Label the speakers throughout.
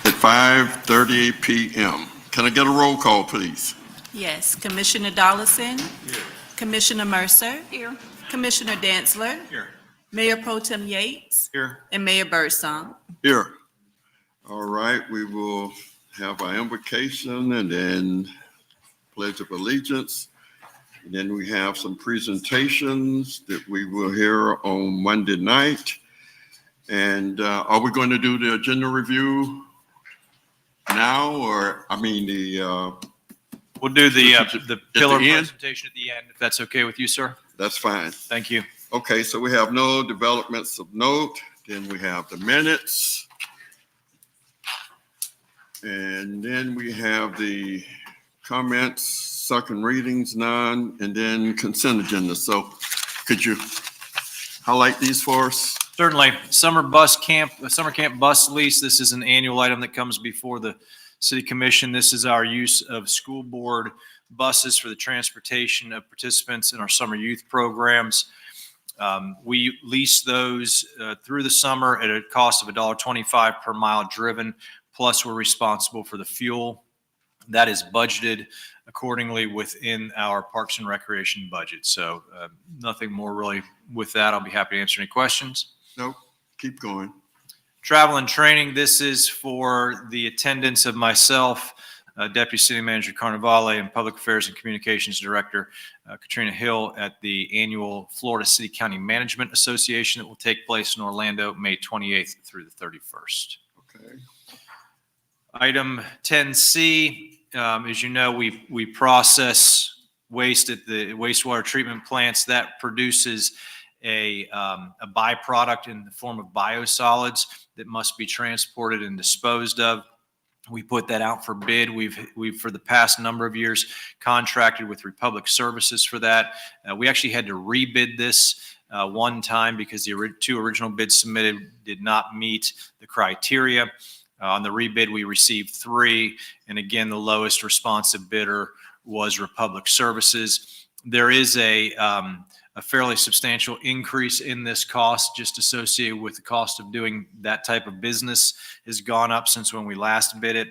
Speaker 1: at 5:30 p.m. Can I get a roll call, please?
Speaker 2: Yes, Commissioner Dollison. Here. Commissioner Mercer.
Speaker 3: Here.
Speaker 2: Commissioner Dantzler.
Speaker 4: Here.
Speaker 2: Mayor Pro Tem Yates.
Speaker 4: Here.
Speaker 2: And Mayor Birdsong.
Speaker 1: Here. All right, we will have our invocation and then Pledge of Allegiance. And then we have some presentations that we will hear on Monday night. And are we going to do the agenda review now, or,
Speaker 4: We'll do the pillar
Speaker 1: end?
Speaker 4: presentation at the end, if that's okay with you, sir.
Speaker 1: That's fine.
Speaker 4: Thank you.
Speaker 1: Okay, so we have no developments of note. Then we have the minutes. And then we have the comments, second readings, none, and then consent agenda. So could you highlight these for us?
Speaker 4: Certainly. Summer camp bus lease. This is an annual item that comes before the City Commission. This is our use of school board buses for the transportation of participants in our summer youth programs. We lease those through the summer at a cost of $1.25 per mile driven, plus we're responsible for the fuel. That is budgeted accordingly within our Parks and Recreation budget. So nothing more really with that. I'll be happy to answer any questions.
Speaker 1: No, keep going.
Speaker 4: Travel and training. This is for the attendance of myself, Deputy City Manager Carnevale, and Public Affairs and Communications Director Katrina Hill at the annual Florida City County Management Association that will take place in Orlando, May 28th through the 31st.
Speaker 1: Okay.
Speaker 4: Item 10C, as you know, we process waste at the wastewater treatment plants. That produces a byproduct in the form of biosolids that must be transported and disposed of. We put that out for bid. We've for the past number of years contracted with Republic Services for that. We actually had to rebid this one time because the two original bids submitted did not meet the criteria. On the rebid, we received 3, and again, the lowest responsive bidder was Republic Services. There is a fairly substantial increase in this cost just associated with the cost of doing that type of business has gone up since when we last bid it.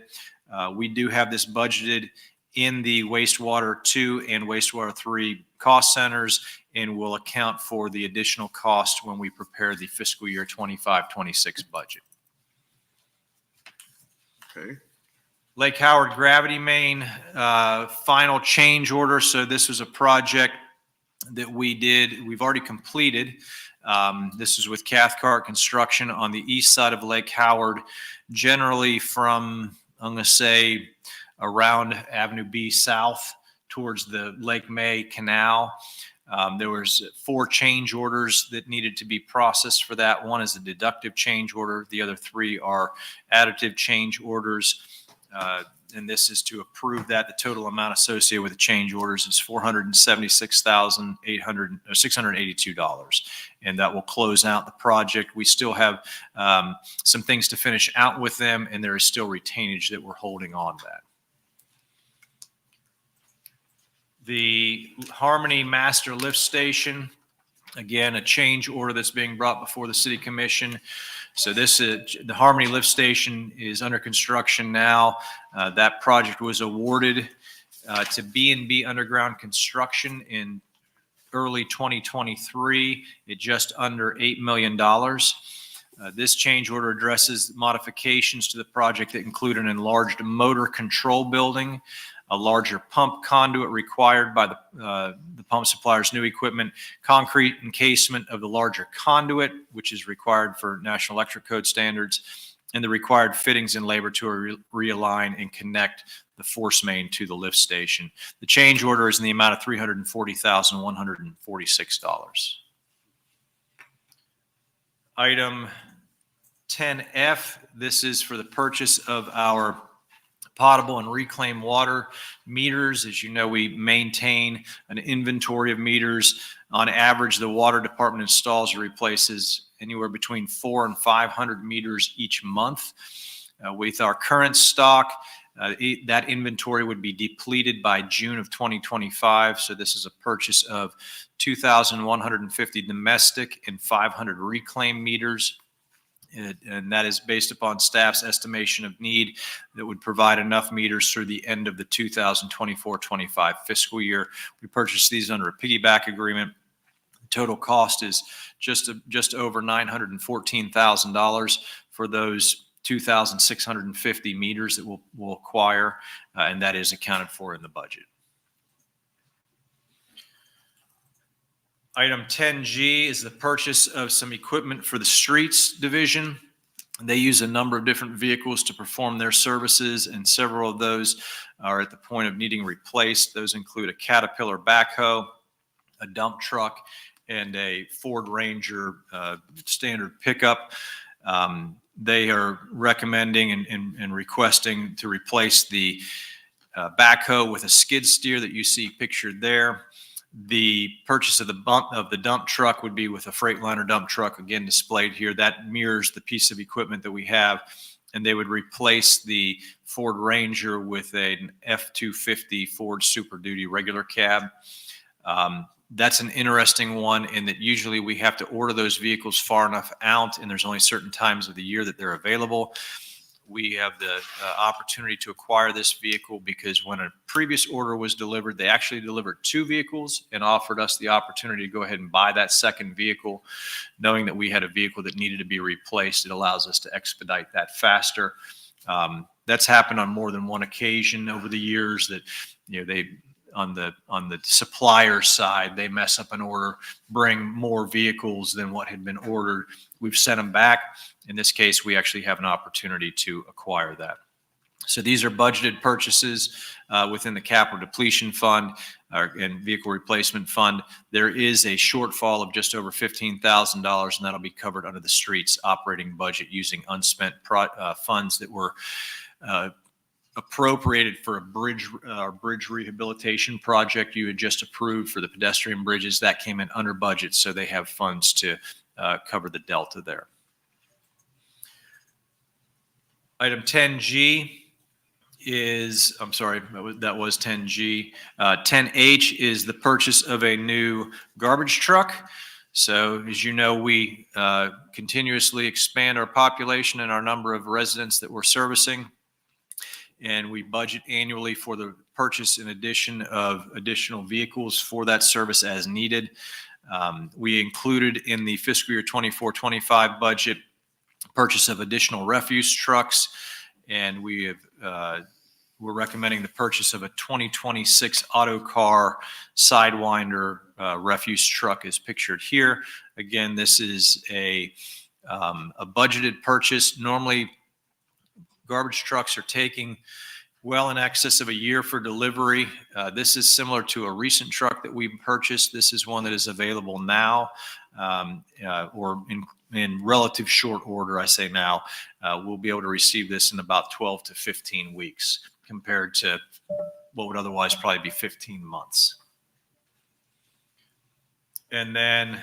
Speaker 4: We do have this budgeted in the wastewater 2 and wastewater 3 cost centers, and will account for the additional cost when we prepare the fiscal year 25-26 budget.
Speaker 1: Okay.
Speaker 4: Lake Howard Gravity Main, final change order. So this was a project that we've already completed. This is with Cathcart Construction on the east side of Lake Howard, generally from, I'm going to say, around Avenue B south towards the Lake May Canal. There was 4 change orders that needed to be processed for that. One is a deductive change order. The other 3 are additive change orders. And this is to approve that. The total amount associated with the change orders is $476,682, and that will close out the project. We still have some things to finish out with them, and there is still retainage that we're holding on that. The Harmony Master Lift Station, again, a change order that's being brought before the City Commission. So this is the Harmony Lift Station is under construction now. That project was awarded to B&B Underground Construction in early 2023 at just under $8 million. This change order addresses modifications to the project that include an enlarged motor control building, a larger pump conduit required by the pump supplier's new equipment, concrete encasement of the larger conduit, which is required for National Electric Code standards, and the required fittings and labor to realign and connect the force main to the lift station. The change order is in the amount of $340,146. Item 10F, this is for the purchase of our potable and reclaimed water meters. As you know, we maintain an inventory of meters. On average, the water department installs or replaces anywhere between 400 and 500 meters each month. With our current stock, that inventory would be depleted by June of 2025. So this is a purchase of 2,150 domestic and 500 reclaimed meters. And that is based upon staff's estimation of need that would provide enough meters through the end of the 2024-25 fiscal year. We purchased these under a piggyback agreement. The total cost is just over $914,000 for those 2,650 meters that we'll acquire, and that is accounted for in the budget. Item 10G is the purchase of some equipment for the streets division. They use a number of different vehicles to perform their services, and several of those are at the point of needing replaced. Those include a Caterpillar backhoe, a dump truck, and a Ford Ranger standard pickup. They are recommending and requesting to replace the backhoe with a skid steer that you see pictured there. The purchase of the dump truck would be with a Freightliner dump truck, again displayed here. That mirrors the piece of equipment that we have, and they would replace the Ford Ranger with an F-250 Ford Super Duty regular cab. That's an interesting one in that usually we have to order those vehicles far enough out, and there's only certain times of the year that they're available. We have the opportunity to acquire this vehicle because when a previous order was delivered, they actually delivered 2 vehicles and offered us the opportunity to go ahead and buy that second vehicle. Knowing that we had a vehicle that needed to be replaced, it allows us to expedite that faster. That's happened on more than one occasion over the years that, they, on the supplier side, they mess up an order, bring more vehicles than what had been ordered. We've sent them back. In this case, we actually have an opportunity to acquire that. So these are budgeted purchases within the capital depletion fund and vehicle replacement fund. There is a shortfall of just over $15,000, and that'll be covered under the streets operating budget using unspent funds that were appropriated for a bridge rehabilitation project you had just approved for the pedestrian bridges. That came in under budget, so they have funds to cover the delta there. Item 10G is, I'm sorry, that was 10G. 10H is the purchase of a new garbage truck. So as you know, we continuously expand our population and our number of residents that we're servicing. And we budget annually for the purchase in addition of additional vehicles for that service as needed. We included in the fiscal year 24-25 budget purchase of additional refuse trucks, and we're recommending the purchase of a 2026 Autocar Sidewinder refuse truck as pictured here. Again, this is a budgeted purchase. Normally, garbage trucks are taking well in excess of a year for delivery. This is similar to a recent truck that we purchased. This is one that is available now, or in relative short order, I say now. We'll be able to receive this in about 12 to 15 weeks compared to what would otherwise probably be 15 months. And then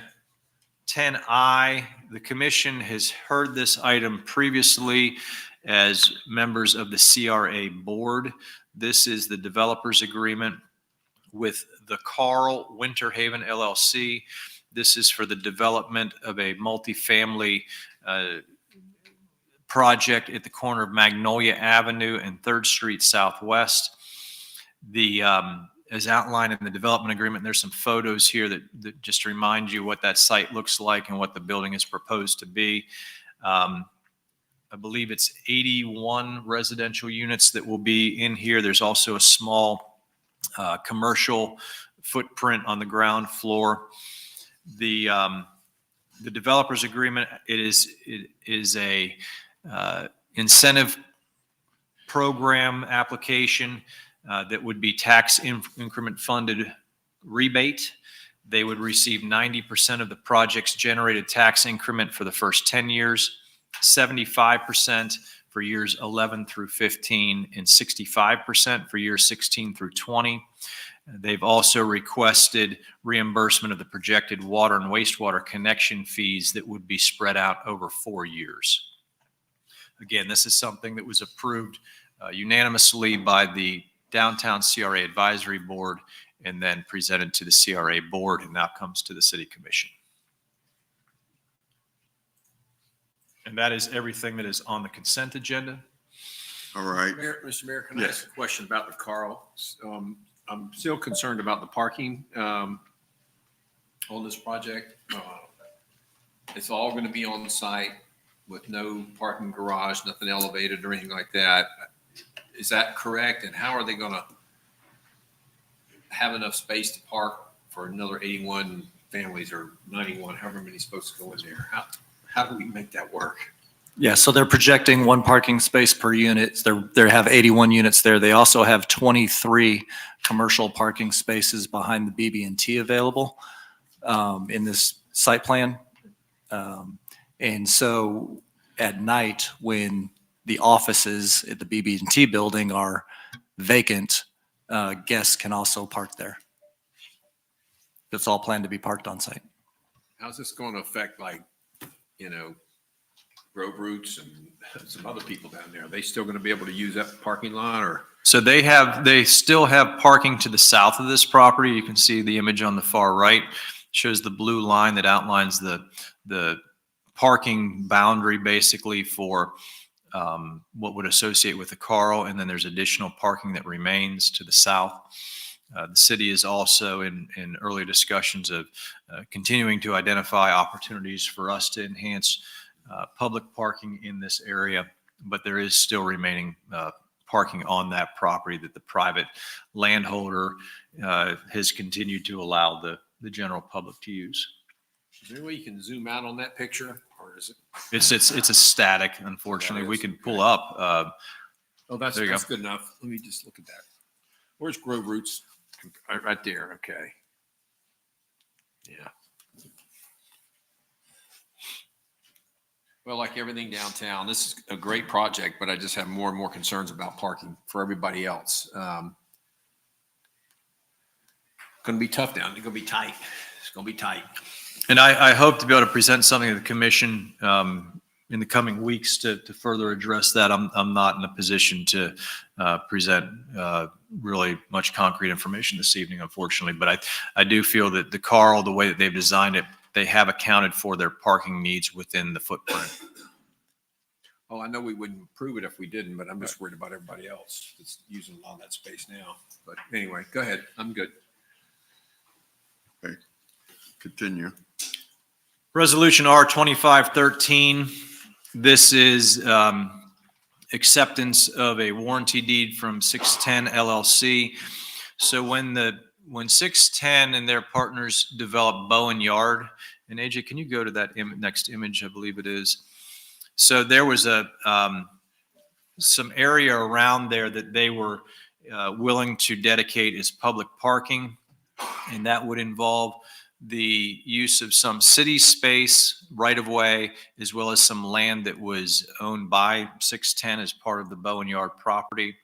Speaker 4: 10I, the commission has heard this item previously as members of the CRA board. This is the developers agreement with the Carl Winterhaven LLC. This is for the development of a multifamily project at the corner of Magnolia Avenue and 3rd Street Southwest. As outlined in the development agreement, there's some photos here that just remind you what that site looks like and what the building is proposed to be. I believe it's 81 residential units that will be in here. There's also a small commercial footprint on the ground floor. The developers agreement, it is a incentive program application that would be tax increment funded rebate. They would receive 90% of the project's generated tax increment for the first 10 years, 75% for years 11 through 15, and 65% for years 16 through 20. They've also requested reimbursement of the projected water and wastewater connection fees that would be spread out over 4 years. Again, this is something that was approved unanimously by the Downtown CRA Advisory Board and then presented to the CRA Board, and now comes to the City Commission. And that is everything that is on the consent agenda.
Speaker 1: All right.
Speaker 3: Mr. Mayor, can I
Speaker 1: Yes.
Speaker 3: ask a question about the Carl? I'm still concerned about the parking on this project. It's all going to be on site with no parking garage, nothing elevated or anything like that. Is that correct? And how are they going to have enough space to park for another 81 families or 91, however many supposed to go in there? How do we make that work?
Speaker 5: Yeah, so they're projecting one parking space per unit. They have 81 units there. They also have 23 commercial parking spaces behind the BB&T available in this site plan. And so at night, when the offices at the BB&T building are vacant, guests can also park there. It's all planned to be parked on site.
Speaker 3: How's this going to affect, like, Grove Roots and some other people down there? Are they still going to be able to use that parking lot, or?
Speaker 4: So they still have parking to the south of this property. You can see the image on the far right shows the blue line that outlines the parking boundary basically for what would associate with the Carl. And then there's additional parking that remains to the south. The city is also in early discussions of continuing to identify opportunities for us to enhance public parking in this area, but there is still remaining parking on that property that the private landholder has continued to allow the general public to use.
Speaker 3: Is there any way you can zoom out on that picture, or is it?
Speaker 4: It's a static, unfortunately. We can pull up.
Speaker 3: Oh, that's
Speaker 4: There you go.
Speaker 3: good enough. Let me just look at that. Where's Grove Roots? Right there. Okay. Yeah. Well, like everything downtown, this is a great project, but I just have more and more concerns about parking for everybody else. Going to be tough down. It's going to be tight. It's going to be tight.
Speaker 4: And I hope to be able to present something to the commission in the coming weeks to further address that. I'm not in a position to present really much concrete information this evening, unfortunately. But I do feel that the Carl, the way that they've designed it, they have accounted for their parking needs within the footprint.
Speaker 3: Oh, I know we wouldn't approve it if we didn't, but I'm just worried about everybody else that's using a lot of that space now. But anyway, go ahead. I'm good.
Speaker 1: Okay. Continue.
Speaker 4: Resolution R 2513. This is acceptance of a warranty deed from 610 LLC. So when 610 and their partners developed Bowen Yard, and AJ, can you go to that next image? I believe it is. So there was some area around there that they were willing to dedicate as public parking, and that would involve the use of some city space right of way, as well as some land that was owned by 610 as part of the Bowen Yard property.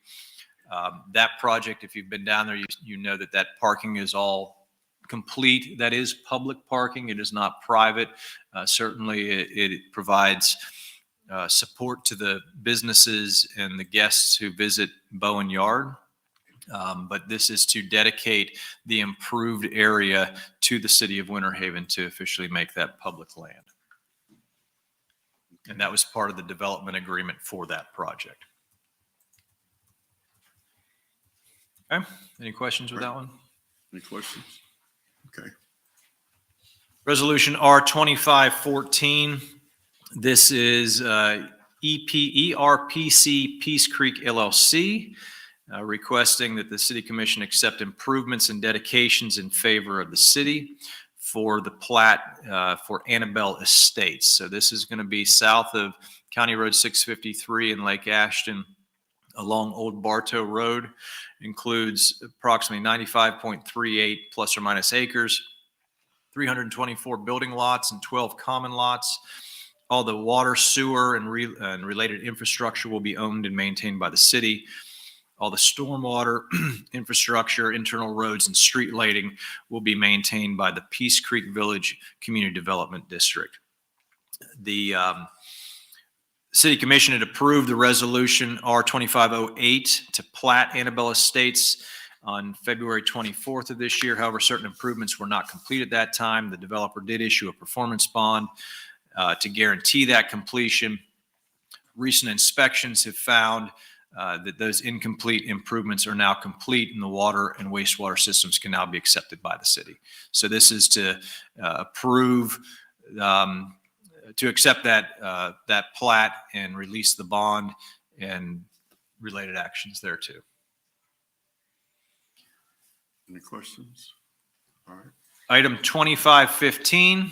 Speaker 4: That project, if you've been down there, you know that parking is all complete. That is public parking. It is not private. Certainly, it provides support to the businesses and the guests who visit Bowen Yard. But this is to dedicate the improved area to the city of Winter Haven to officially make that public land. And that was part of the development agreement for that project. Okay, any questions with that one?
Speaker 1: Any questions? Okay.
Speaker 4: Resolution R 2514. This is ERPC Peace Creek LLC. Requesting that the City Commission accept improvements and dedications in favor of the city for the plat for Annabelle Estates. So this is going to be south of County Road 653 in Lake Ashton along Old Bartow Road. Includes approximately 95.38 plus or minus acres, 324 building lots and 12 common lots. All the water, sewer, and related infrastructure will be owned and maintained by the city. All the stormwater infrastructure, internal roads, and street lighting will be maintained by the Peace Creek Village Community Development District. The City Commission had approved the resolution R 2508 to plat Annabelle Estates on February 24th of this year. However, certain improvements were not complete at that time. The developer did issue a performance bond to guarantee that completion. Recent inspections have found that those incomplete improvements are now complete and the water and wastewater systems can now be accepted by the city. So this is to approve, to accept that plat and release the bond and related actions there too.
Speaker 1: Any questions? All right.
Speaker 4: Item 2515.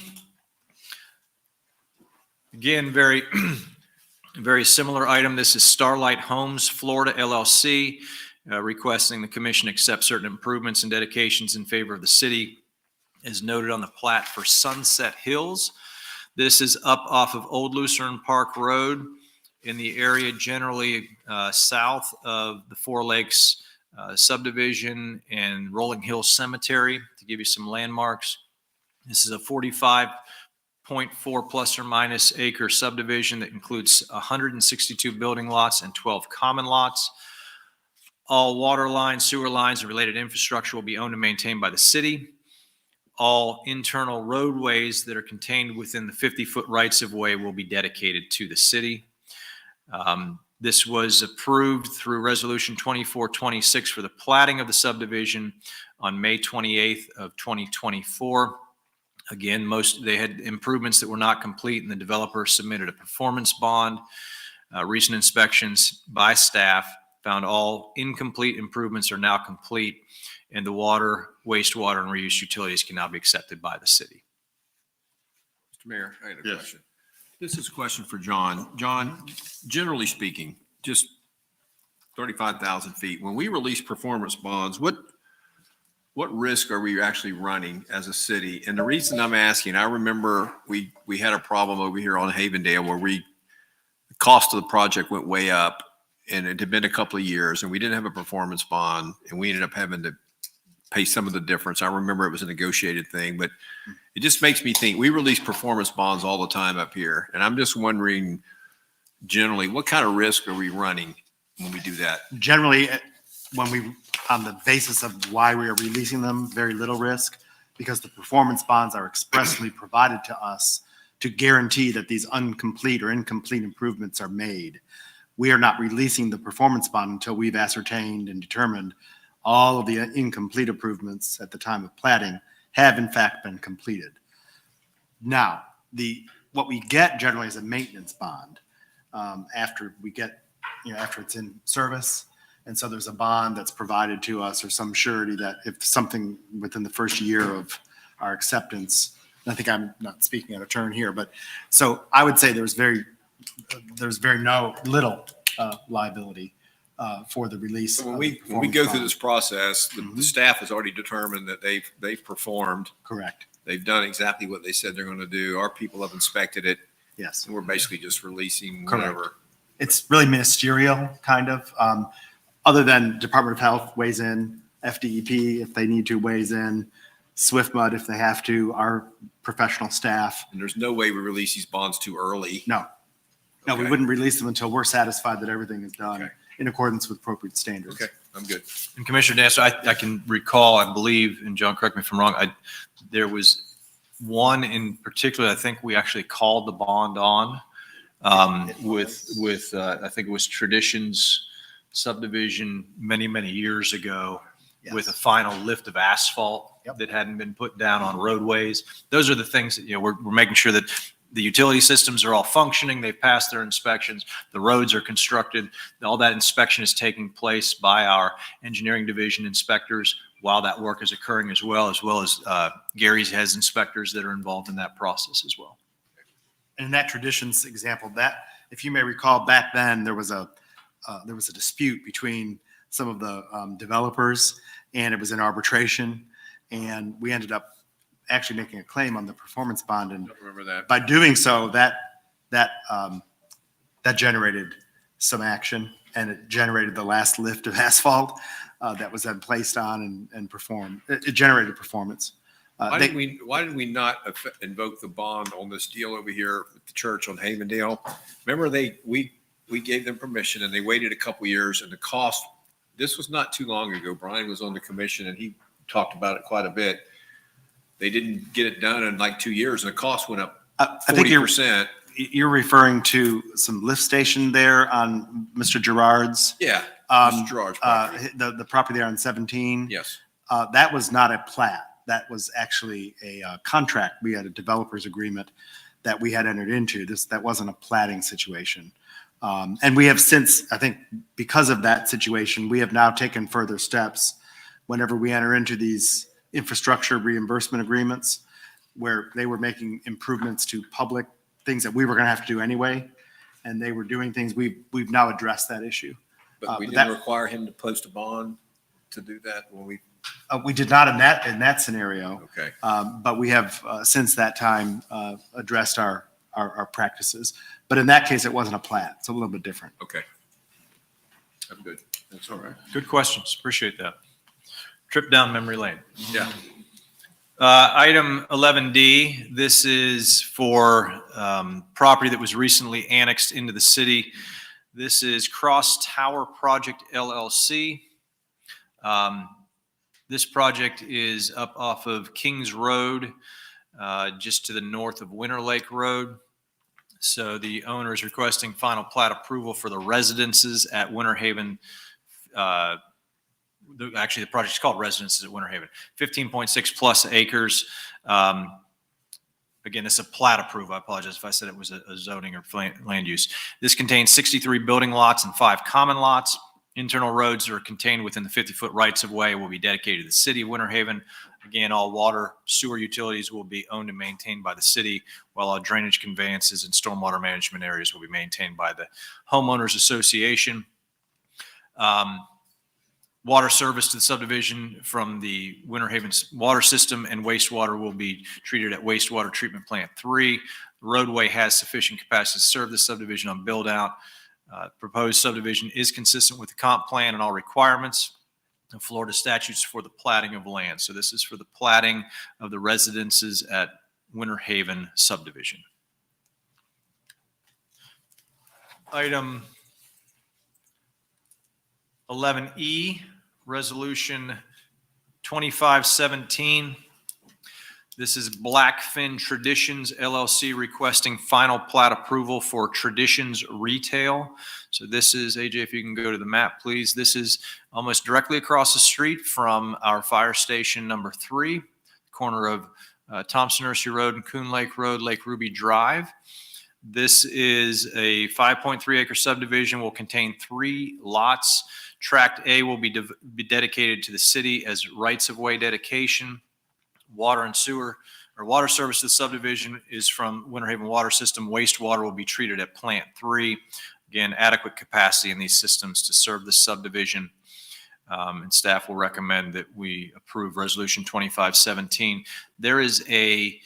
Speaker 4: Again, very, very similar item. This is Starlight Homes Florida LLC, requesting the commission accept certain improvements and dedications in favor of the city as noted on the plat for Sunset Hills. This is up off of Old Lucerne Park Road in the area generally south of the Four Lakes subdivision and Rolling Hill Cemetery, to give you some landmarks. This is a 45.4 plus or minus acre subdivision that includes 162 building lots and 12 common lots. All water lines, sewer lines, and related infrastructure will be owned and maintained by the city. All internal roadways that are contained within the 50-foot rights-of-way will be dedicated to the city. This was approved through Resolution 2426 for the platting of the subdivision on May 28th of 2024. Again, they had improvements that were not complete, and the developer submitted a performance bond. Recent inspections by staff found all incomplete improvements are now complete, and the water, wastewater, and reuse utilities can now be accepted by the city.
Speaker 3: Mr. Mayor, I had a
Speaker 1: Yes.
Speaker 3: question. This is a question for John. John, generally speaking, just 35,000 feet, when we release performance bonds, what risk are we actually running as a city? And the reason I'm asking, I remember we had a problem over here on Havendale where the cost of the project went way up, and it had been a couple of years, and we didn't have a performance bond, and we ended up having to pay some of the difference. I remember it was a negotiated thing, but it just makes me think, we release performance bonds all the time up here. And I'm just wondering, generally, what kind of risk are we running when we do that?
Speaker 6: Generally, on the basis of why we are releasing them, very little risk, because the performance bonds are expressly provided to us to guarantee that these incomplete improvements are made. We are not releasing the performance bond until we've ascertained and determined all of the incomplete improvements at the time of platting have in fact been completed. Now, what we get generally is a maintenance bond after it's in service. And so there's a bond that's provided to us, or some surety that if something within the first year of our acceptance, and I think I'm not speaking out of turn here, but so I would say there's very little liability for the release.
Speaker 3: So when
Speaker 6: of
Speaker 3: we
Speaker 6: the performance
Speaker 3: go through
Speaker 6: bond.
Speaker 3: this process, the staff has already determined that they've performed.
Speaker 6: Correct.
Speaker 3: They've done exactly what they said they're going to do. Our people have inspected it,
Speaker 6: Yes.
Speaker 3: and we're basically just releasing
Speaker 6: Correct.
Speaker 3: whatever.
Speaker 6: It's really ministerial, kind of. Other than Department of Health weighs in, FDEP if they need to weighs in, SwiftMud if they have to, our professional staff.
Speaker 3: And there's no way we release these bonds too early.
Speaker 6: No, we
Speaker 3: Okay.
Speaker 6: wouldn't release them until we're satisfied that everything is done
Speaker 3: Okay.
Speaker 6: in accordance with appropriate standards.
Speaker 3: Okay, I'm good.
Speaker 4: And Commissioner Dancer, I can recall, I believe, and John, correct me if I'm wrong, there was one in particular, I think we actually called the bond on with I think it was Traditions subdivision many years ago with a
Speaker 6: Yes.
Speaker 4: final lift of asphalt
Speaker 6: Yep.
Speaker 4: that hadn't been put down on roadways. Those are the things that, we're making sure that the utility systems are all functioning. They've passed their inspections. The roads are constructed. All that inspection is taking place by our engineering division inspectors while that work is occurring, as well as Gary's has inspectors that are involved in that process as well.
Speaker 6: And in that Traditions example, that, if you may recall, back then there was a dispute between some of the developers, and it was in arbitration, and we ended up actually making a claim on the performance bond, and
Speaker 3: Don't remember that.
Speaker 6: by doing so, that generated some action, and it generated the last lift of asphalt that was then placed on and performed. It generated performance.
Speaker 3: Why did we not invoke the bond on this deal over here at the church on Havendale? Remember, we gave them permission, and they waited a couple years, and the cost, this was not too long ago. Brian was on the commission, and he talked about it quite a bit. They didn't get it done in like 2 years, and the cost went up
Speaker 6: I think you're
Speaker 3: 40%.
Speaker 6: you're referring to some lift station there on Mr. Gerard's,
Speaker 3: Yeah,
Speaker 6: um,
Speaker 3: Mr. Gerard's property.
Speaker 6: the property there on 17.
Speaker 3: Yes.
Speaker 6: That was not a plat. That was actually a contract. We had a developer's agreement that we had entered into. That wasn't a platting situation. And we have since, I think, because of that situation, we have now taken further steps whenever we enter into these infrastructure reimbursement agreements where they were making improvements to public things that we were going to have to do anyway. And they were doing things, we've now addressed that issue.
Speaker 3: But we
Speaker 6: but
Speaker 3: didn't
Speaker 6: that-
Speaker 3: require him to post a bond to do that when we,
Speaker 6: We did not in that scenario.
Speaker 3: okay.
Speaker 6: But we have, since that time, addressed our practices. But in that case, it wasn't a plat. It's a little bit different.
Speaker 3: Okay. I'm good. That's all right.
Speaker 4: Good questions. Appreciate that. Trip down memory lane.
Speaker 3: Yeah.
Speaker 4: Item 11D, this is for property that was recently annexed into the city. This is Cross Tower Project LLC. This project is up off of Kings Road, just to the north of Winter Lake Road. So the owner is requesting final plat approval for the residences at Winter Haven. Actually, the project is called Residences at Winter Haven, 15.6 plus acres. Again, this is a plat approval. I apologize if I said it was a zoning or land use. This contains 63 building lots and 5 common lots. Internal roads that are contained within the 50-foot rights-of-way will be dedicated to the city of Winter Haven. Again, all water, sewer utilities will be owned and maintained by the city, while all drainage conveyances and stormwater management areas will be maintained by the homeowners association. Water service to the subdivision from the Winter Haven water system and wastewater will be treated at Wastewater Treatment Plant 3. The roadway has sufficient capacity to serve the subdivision on build-out. Proposed subdivision is consistent with the comp plan and all requirements of Florida statutes for the platting of land. So this is for the platting of the residences at Winter Haven subdivision. Item 11E, Resolution 2517. This is Blackfin Traditions LLC requesting final plat approval for Traditions Retail. So this is, AJ, if you can go to the map, please. This is almost directly across the street from our fire station number 3, corner of Thompson Nursery Road and Coon Lake Road, Lake Ruby Drive. This is a 5.3 acre subdivision, will contain 3 lots. Tract A will be dedicated to the city as rights-of-way dedication. Water and sewer, or water service to the subdivision is from Winter Haven Water System. Wastewater will be treated at Plant 3. Again, adequate capacity in these systems to serve the subdivision. And staff will recommend that we approve Resolution 2517. There is a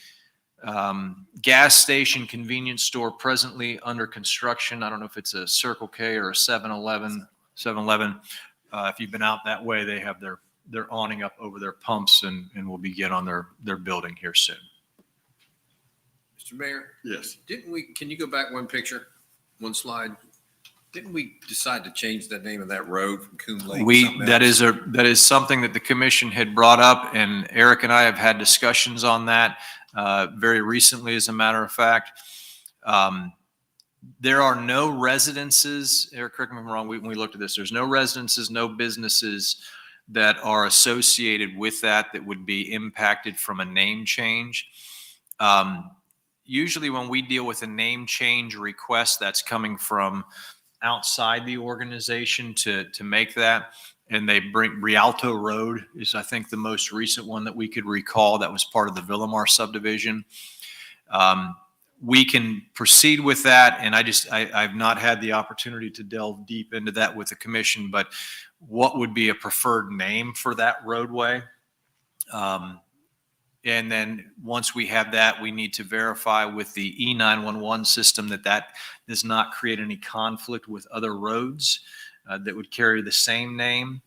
Speaker 4: gas station convenience store presently under construction. I don't know if it's a Circle K or a 7-Eleven. If you've been out that way, they have their awning up over their pumps and will begin on their building here soon.
Speaker 3: Mr. Mayor,
Speaker 1: Yes.
Speaker 3: can you go back one slide? Didn't we decide to change the name of that road from Coon Lake? to something else?
Speaker 4: That is something that the commission had brought up, and Eric and I have had discussions on that very recently, as a matter of fact. There are no residences, Eric, correct me if I'm wrong, when we looked at this, there's no residences, no businesses that are associated with that would be impacted from a name change. Usually when we deal with a name change request, that's coming from outside the organization to make that. And they bring Rialto Road is, I think, the most recent one that we could recall that was part of the Villamar subdivision. We can proceed with that, and I've not had the opportunity to delve deep into that with the commission, but what would be a preferred name for that roadway? And then once we have that, we need to verify with the E911 system that does not create any conflict with other roads that would carry the same name.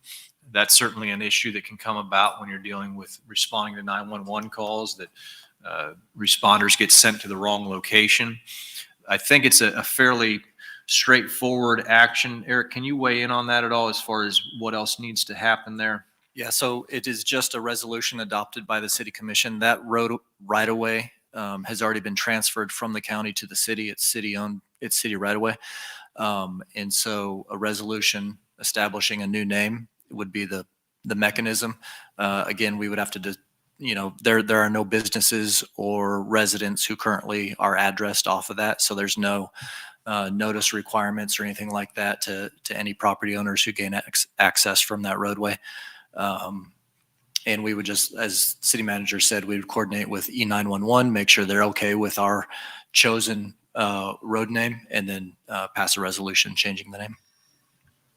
Speaker 4: That's certainly an issue that can come about when you're dealing with responding to 911 calls, that responders get sent to the wrong location. I think it's a fairly straightforward action. Eric, can you weigh in on that at all as far as what else needs to happen there?
Speaker 5: Yeah, so it is just a resolution adopted by the city commission. That road right away has already been transferred from the county to the city. It's city-owned, it's city right-of-way. And so a resolution establishing a new name would be the mechanism. Again, we would have to, there are no businesses or residents who currently are addressed off of that. So there's no notice requirements or anything like that to any property owners who gain access from that roadway. And we would just, as city manager said, we would coordinate with E911, make sure they're okay with our chosen road name, and then pass a resolution changing the name.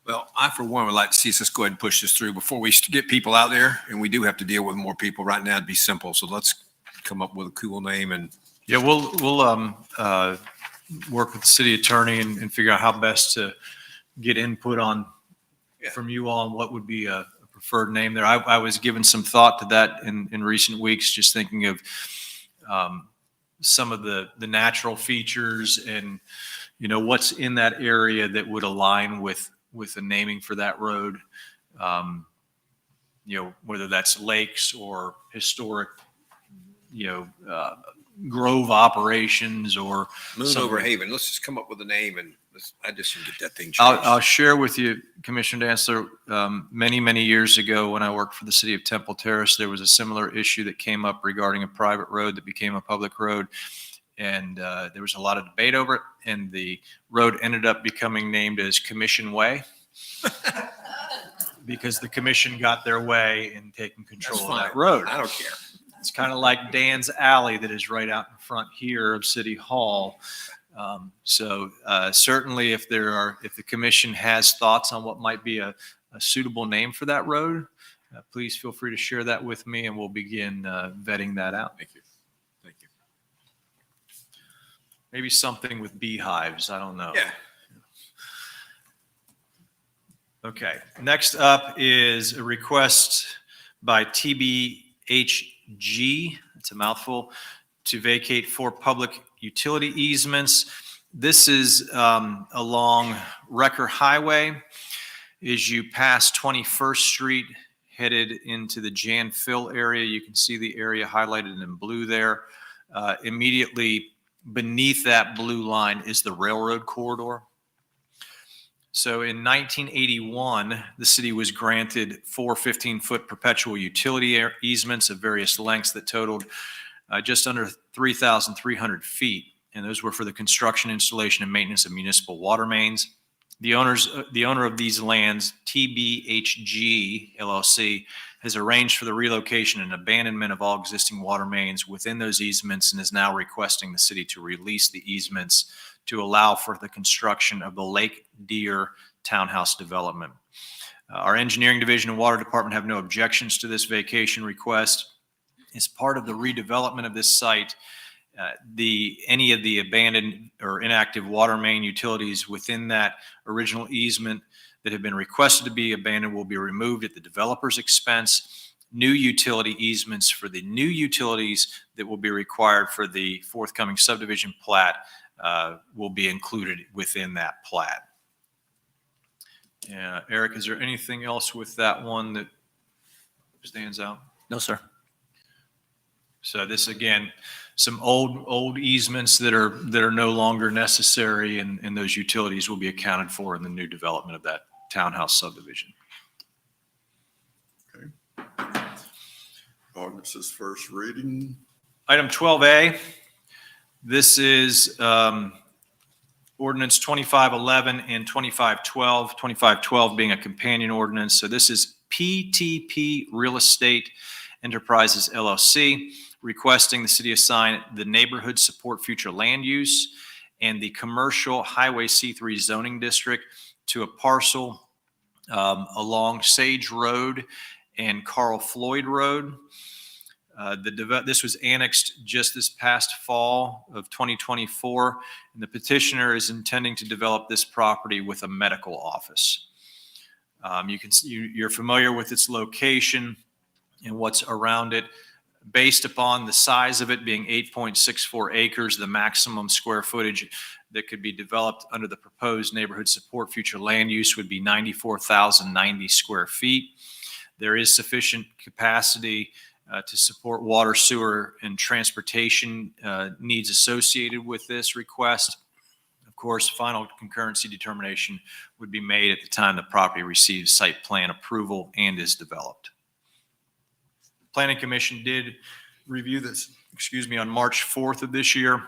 Speaker 3: Well, I, for one, would like to see us go ahead and push this through before we get people out there. And we do have to deal with more people right now. It'd be simple. So let's come up with a cool name and
Speaker 4: Yeah, we'll work with the city attorney and figure out how best to get input on from you all on what would be a preferred name there. I was giving some thought to that in recent weeks, just thinking of some of the natural features and, what's in that area that would align with the naming for that road. Whether that's lakes or historic, grove operations or
Speaker 3: Moon
Speaker 4: some-
Speaker 3: over Haven. Let's just come up with a name and I just can get that thing changed.
Speaker 4: I'll share with you, Commissioner Dancer, many, many years ago when I worked for the city of Temple Terrace, there was a similar issue that came up regarding a private road that became a public road. And there was a lot of debate over it, and the road ended up becoming named as Commission Way because the commission got their way in taking control
Speaker 3: That's
Speaker 4: of that
Speaker 3: fine.
Speaker 4: road.
Speaker 3: I don't care.
Speaker 4: It's kind of like Dan's Alley that is right out in front here of City Hall. So certainly if the commission has thoughts on what might be a suitable name for that road, please feel free to share that with me and we'll begin vetting that out.
Speaker 3: Thank you. Thank you.
Speaker 4: Maybe something with beehives. I don't know.
Speaker 3: Yeah.
Speaker 4: Okay. Next up is a request by TBHG. It's a mouthful, to vacate 4 public utility easements. This is along Wrecker Highway. As you pass 21st Street, headed into the Jan Phil area, you can see the area highlighted in blue there. Immediately beneath that blue line is the railroad corridor. So in 1981, the city was granted 4 15-foot perpetual utility easements of various lengths that totaled just under 3,300 feet. And those were for the construction, installation, and maintenance of municipal water mains. The owner of these lands, TBHG LLC, has arranged for the relocation and abandonment of all existing water mains within those easements and is now requesting the city to release the easements to allow for the construction of the Lake Deer townhouse development. Our engineering division and water department have no objections to this vacation request. As part of the redevelopment of this site, any of the abandoned or inactive water main utilities within that original easement that have been requested to be abandoned will be removed at the developer's expense. New utility easements for the new utilities that will be required for the forthcoming subdivision plat will be included within that plat. Eric, is there anything else with that one that stands out?
Speaker 5: No, sir.
Speaker 4: So this, again, some old easements that are no longer necessary, and those utilities will be accounted for in the new development of that townhouse subdivision.
Speaker 1: Ordinance's first reading.
Speaker 4: Item 12A, this is ordinance 2511 and 2512, 2512 being a companion ordinance. So this is PTP Real Estate Enterprises LLC, requesting the city assign the neighborhood support future land use and the commercial highway C3 zoning district to a parcel along Sage Road and Carl Floyd Road. This was annexed just this past fall of 2024, and the petitioner is intending to develop this property with a medical office. You're familiar with its location and what's around it. Based upon the size of it being 8.64 acres, the maximum square footage that could be developed under the proposed neighborhood support future land use would be 94,090 square feet. There is sufficient capacity to support water, sewer, and transportation needs associated with this request. Of course, final concurrency determination would be made at the time the property receives site plan approval and is developed. Planning Commission did review this, on March 4th of this year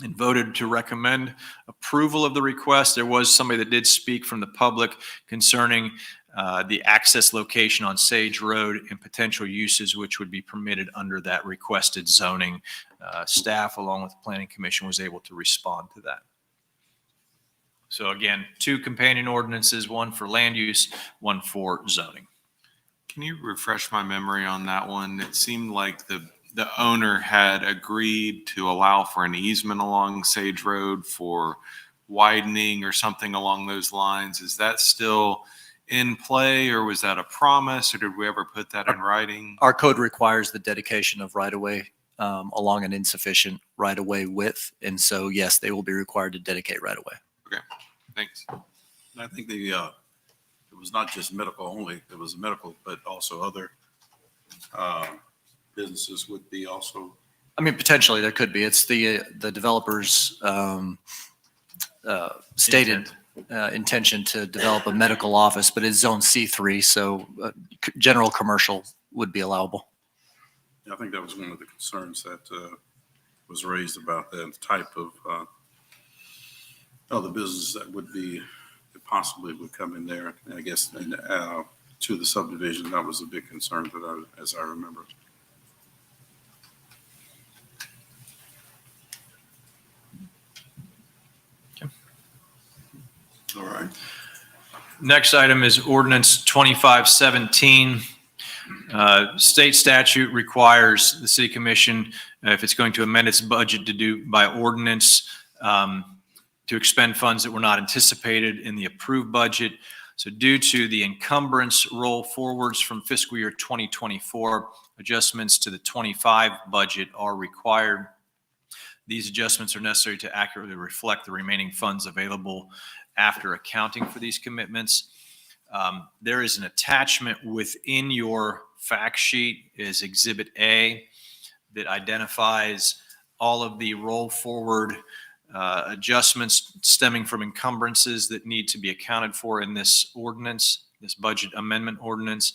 Speaker 4: and voted to recommend approval of the request. There was somebody that did speak from the public concerning the access location on Sage Road and potential uses which would be permitted under that requested zoning. Staff, along with the Planning Commission, was able to respond to that. So again, 2 companion ordinances, one for land use, one for zoning.
Speaker 7: Can you refresh my memory on that one? It seemed like the owner had agreed to allow for an easement along Sage Road for widening or something along those lines. Is that still in play, or was that a promise, or did we ever put that in writing?
Speaker 5: Our code requires the dedication of right-of-way along an insufficient right-of-way width. And so, yes, they will be required to dedicate right-of-way.
Speaker 7: Thanks.
Speaker 8: I think it was not just medical only, it was medical, but also other businesses would be also.
Speaker 5: I mean, potentially there could be. It's the developer's stated intention to develop a medical office, but it's zone C3, so general commercial would be allowable.
Speaker 8: I think that was one of the concerns that was raised about that type of other business that would be, that possibly would come in there. And I guess to the subdivision, that was a big concern as I remember.
Speaker 1: All right.
Speaker 4: Next item is ordinance 2517. State statute requires the city commission, if it's going to amend its budget, to do by ordinance to expend funds that were not anticipated in the approved budget. So due to the encumbrance roll forwards from fiscal year 2024, adjustments to the 25 budget are required. These adjustments are necessary to accurately reflect the remaining funds available after accounting for these commitments. There is an attachment within your fact sheet is Exhibit A that identifies all of the roll forward adjustments stemming from encumbrances that need to be accounted for in this ordinance, this budget amendment ordinance.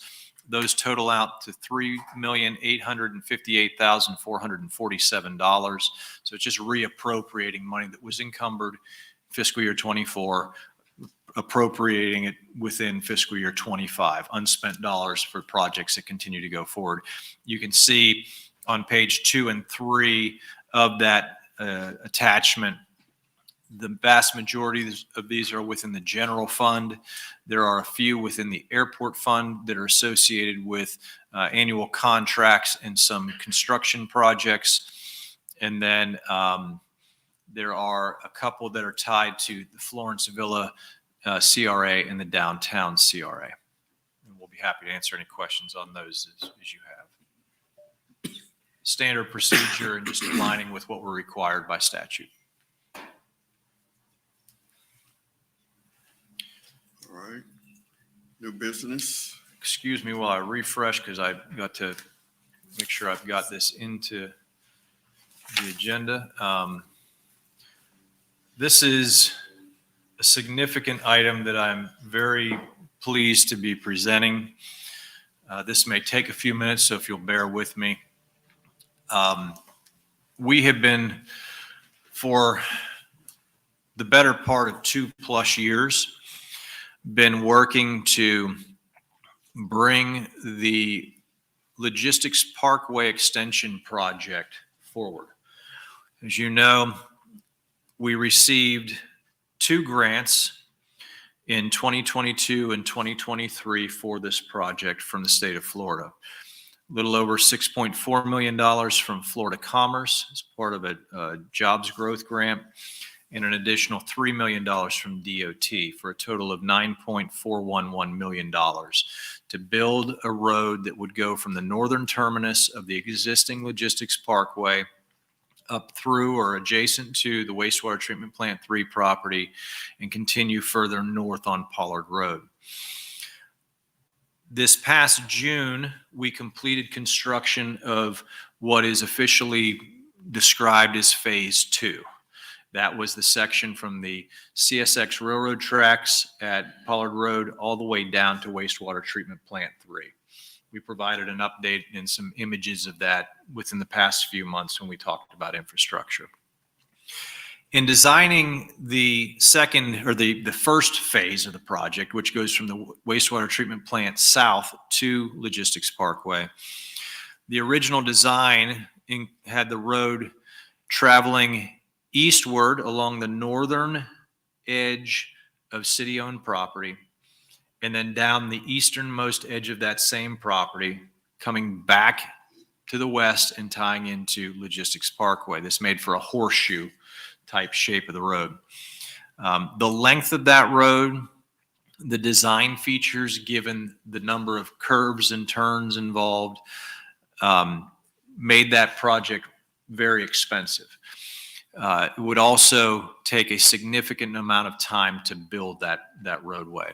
Speaker 4: Those total out to $3,858,447. So it's just reappropriating money that was encumbered fiscal year 24, appropriating it within fiscal year 25, unspent dollars for projects that continue to go forward. You can see on page 2 and 3 of that attachment, the vast majority of these are within the general fund. There are a few within the airport fund that are associated with annual contracts and some construction projects. And then there are a couple that are tied to the Florence Villa CRA and the downtown CRA. And we'll be happy to answer any questions on those as you have. Standard procedure and just aligning with what we're required by statute.
Speaker 1: All right. New business.
Speaker 4: Excuse me while I refresh, because I got to make sure I've got this into the agenda. This is a significant item that I'm very pleased to be presenting. This may take a few minutes, so if you'll bear with me. We have been, for the better part of 2+ years, been working to bring the Logistics Parkway Extension project forward. As you know, we received 2 grants in 2022 and 2023 for this project from the state of Florida. A little over $6.4 million from Florida Commerce as part of a jobs growth grant, and an additional $3 million from DOT for a total of $9.411 million to build a road that would go from the northern terminus of the existing Logistics Parkway up through or adjacent to the wastewater treatment plant 3 property and continue further north on Pollard Road. This past June, we completed construction of what is officially described as Phase 2. That was the section from the CSX railroad tracks at Pollard Road all the way down to wastewater treatment plant 3. We provided an update and some images of that within the past few months when we talked about infrastructure. In designing the first phase of the project, which goes from the wastewater treatment plant south to Logistics Parkway, the original design had the road traveling eastward along the northern edge of city-owned property, and then down the easternmost edge of that same property, coming back to the west and tying into Logistics Parkway. This made for a horseshoe type shape of the road. The length of that road, the design features, given the number of curves and turns involved, made that project very expensive. It would also take a significant amount of time to build that roadway.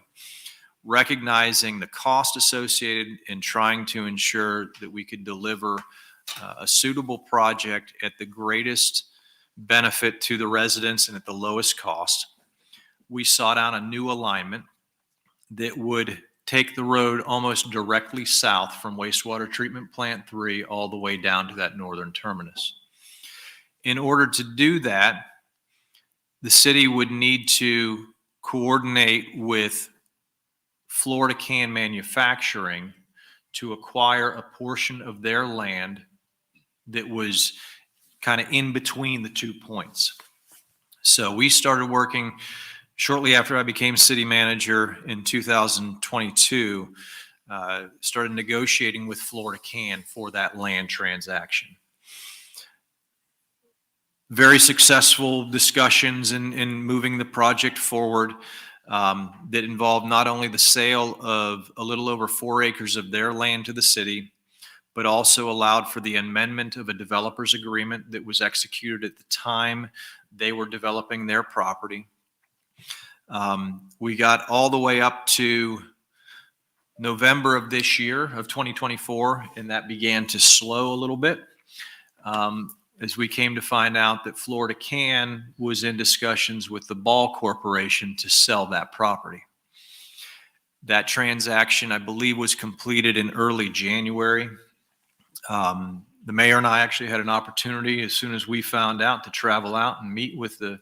Speaker 4: Recognizing the cost associated and trying to ensure that we could deliver a suitable project at the greatest benefit to the residents and at the lowest cost, we sought out a new alignment that would take the road almost directly south from wastewater treatment plant 3 all the way down to that northern terminus. In order to do that, the city would need to coordinate with Florida Can Manufacturing to acquire a portion of their land that was kind of in between the 2 points. So we started working shortly after I became city manager in 2022, started negotiating with Florida Can for that land transaction. Very successful discussions in moving the project forward that involved not only the sale of a little over 4 acres of their land to the city, but also allowed for the amendment of a developer's agreement that was executed at the time they were developing their property. We got all the way up to November of this year, of 2024, and that began to slow a little bit as we came to find out that Florida Can was in discussions with the Ball Corporation to sell that property. That transaction, I believe, was completed in early January. The mayor and I actually had an opportunity as soon as we found out to travel out and meet with the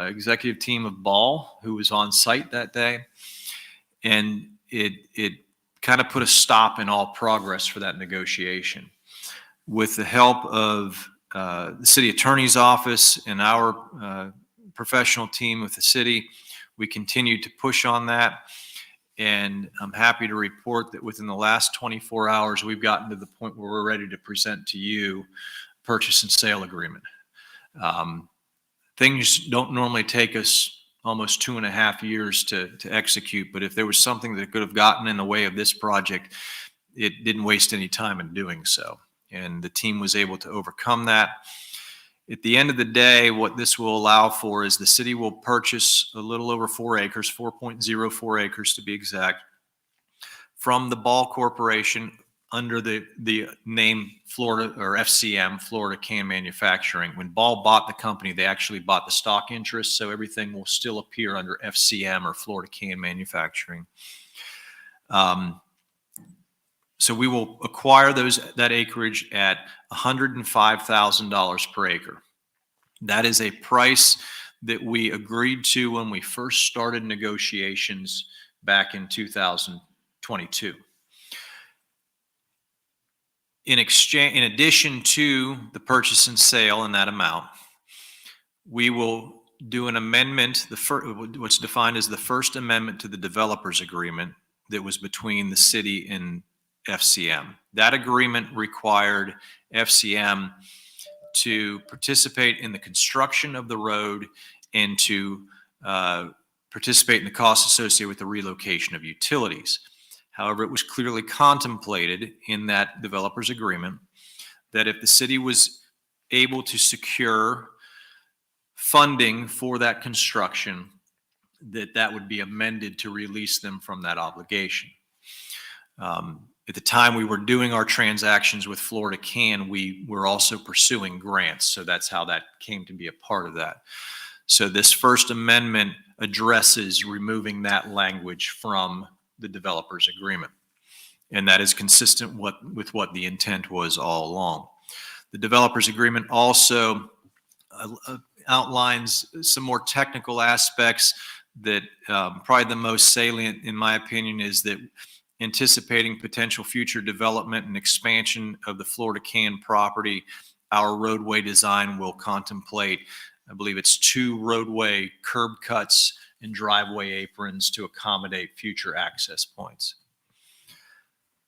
Speaker 4: executive team of Ball, who was on site that day. And it kind of put a stop in all progress for that negotiation. With the help of the city attorney's office and our professional team with the city, we continued to push on that. And I'm happy to report that within the last 24 hours, we've gotten to the point where we're ready to present to you purchase and sale agreement. Things don't normally take us almost 2.5 years to execute, but if there was something that could have gotten in the way of this project, it didn't waste any time in doing so. And the team was able to overcome that. At the end of the day, what this will allow for is the city will purchase a little over 4 acres, 4.04 acres to be exact, from the Ball Corporation under the name Florida or FCM, Florida Can Manufacturing. When Ball bought the company, they actually bought the stock interest, so everything will still appear under FCM or Florida Can Manufacturing. So we will acquire that acreage at $105,000 per acre. That is a price that we agreed to when we first started negotiations back in 2022. In addition to the purchase and sale and that amount, we will do an amendment, what's defined as the first amendment to the developer's agreement that was between the city and FCM. That agreement required FCM to participate in the construction of the road and to participate in the costs associated with the relocation of utilities. However, it was clearly contemplated in that developer's agreement that if the city was able to secure funding for that construction, that would be amended to release them from that obligation. At the time we were doing our transactions with Florida Can, we were also pursuing grants. So that's how that came to be a part of that. So this First Amendment addresses removing that language from the developer's agreement. And that is consistent with what the intent was all along. The developer's agreement also outlines some more technical aspects that probably the most salient, in my opinion, is that anticipating potential future development and expansion of the Florida Can property, our roadway design will contemplate, I believe it's 2 roadway curb cuts and driveway aprons to accommodate future access points.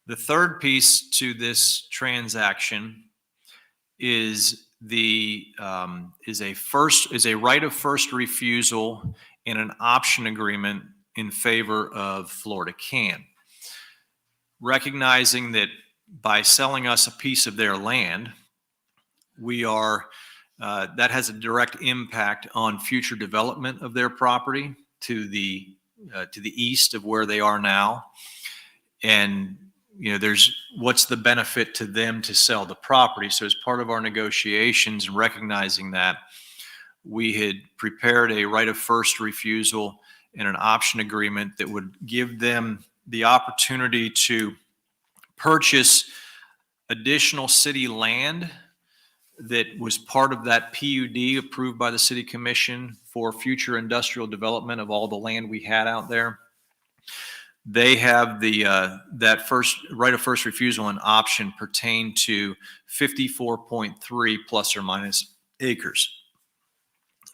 Speaker 4: The third piece to this transaction is a right of first refusal and an option agreement in favor of Florida Can. Recognizing that by selling us a piece of their land, that has a direct impact on future development of their property to the east of where they are now. And what's the benefit to them to sell the property? So as part of our negotiations and recognizing that, we had prepared a right of first refusal and an option agreement that would give them the opportunity to purchase additional city land that was part of that PUD approved by the City Commission for future industrial development of all the land we had out there. They have that first right of first refusal and option pertain to 54.3 plus or minus acres.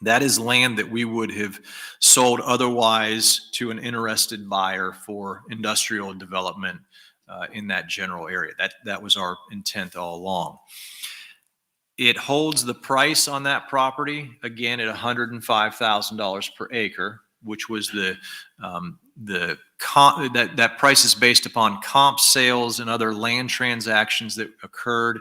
Speaker 4: That is land that we would have sold otherwise to an interested buyer for industrial development in that general area. That was our intent all along. It holds the price on that property, again, at $105,000 per acre, which was that price is based upon comp sales and other land transactions that occurred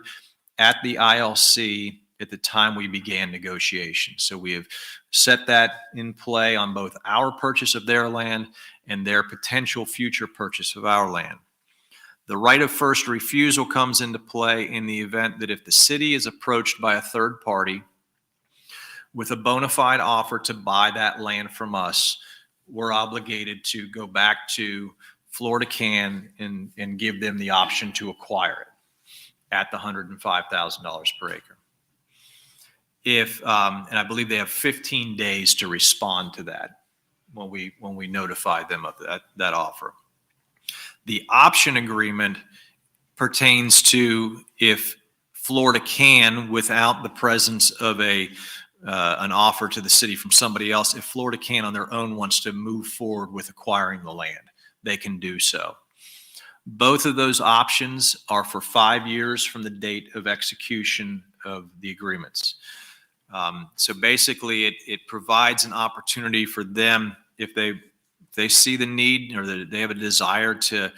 Speaker 4: at the ILC at the time we began negotiations. So we have set that in play on both our purchase of their land and their potential future purchase of our land. The right of first refusal comes into play in the event that if the city is approached by a third party with a bona fide offer to buy that land from us, we're obligated to go back to Florida Can and give them the option to acquire it at the $105,000 per acre. And I believe they have 15 days to respond to that when we notify them of that offer. The option agreement pertains to if Florida Can, without the presence of an offer to the city from somebody else, if Florida Can on their own wants to move forward with acquiring the land, they can do so. Both of those options are for 5 years from the date of execution of the agreements. So basically, it provides an opportunity for them if they see the need or they have a desire to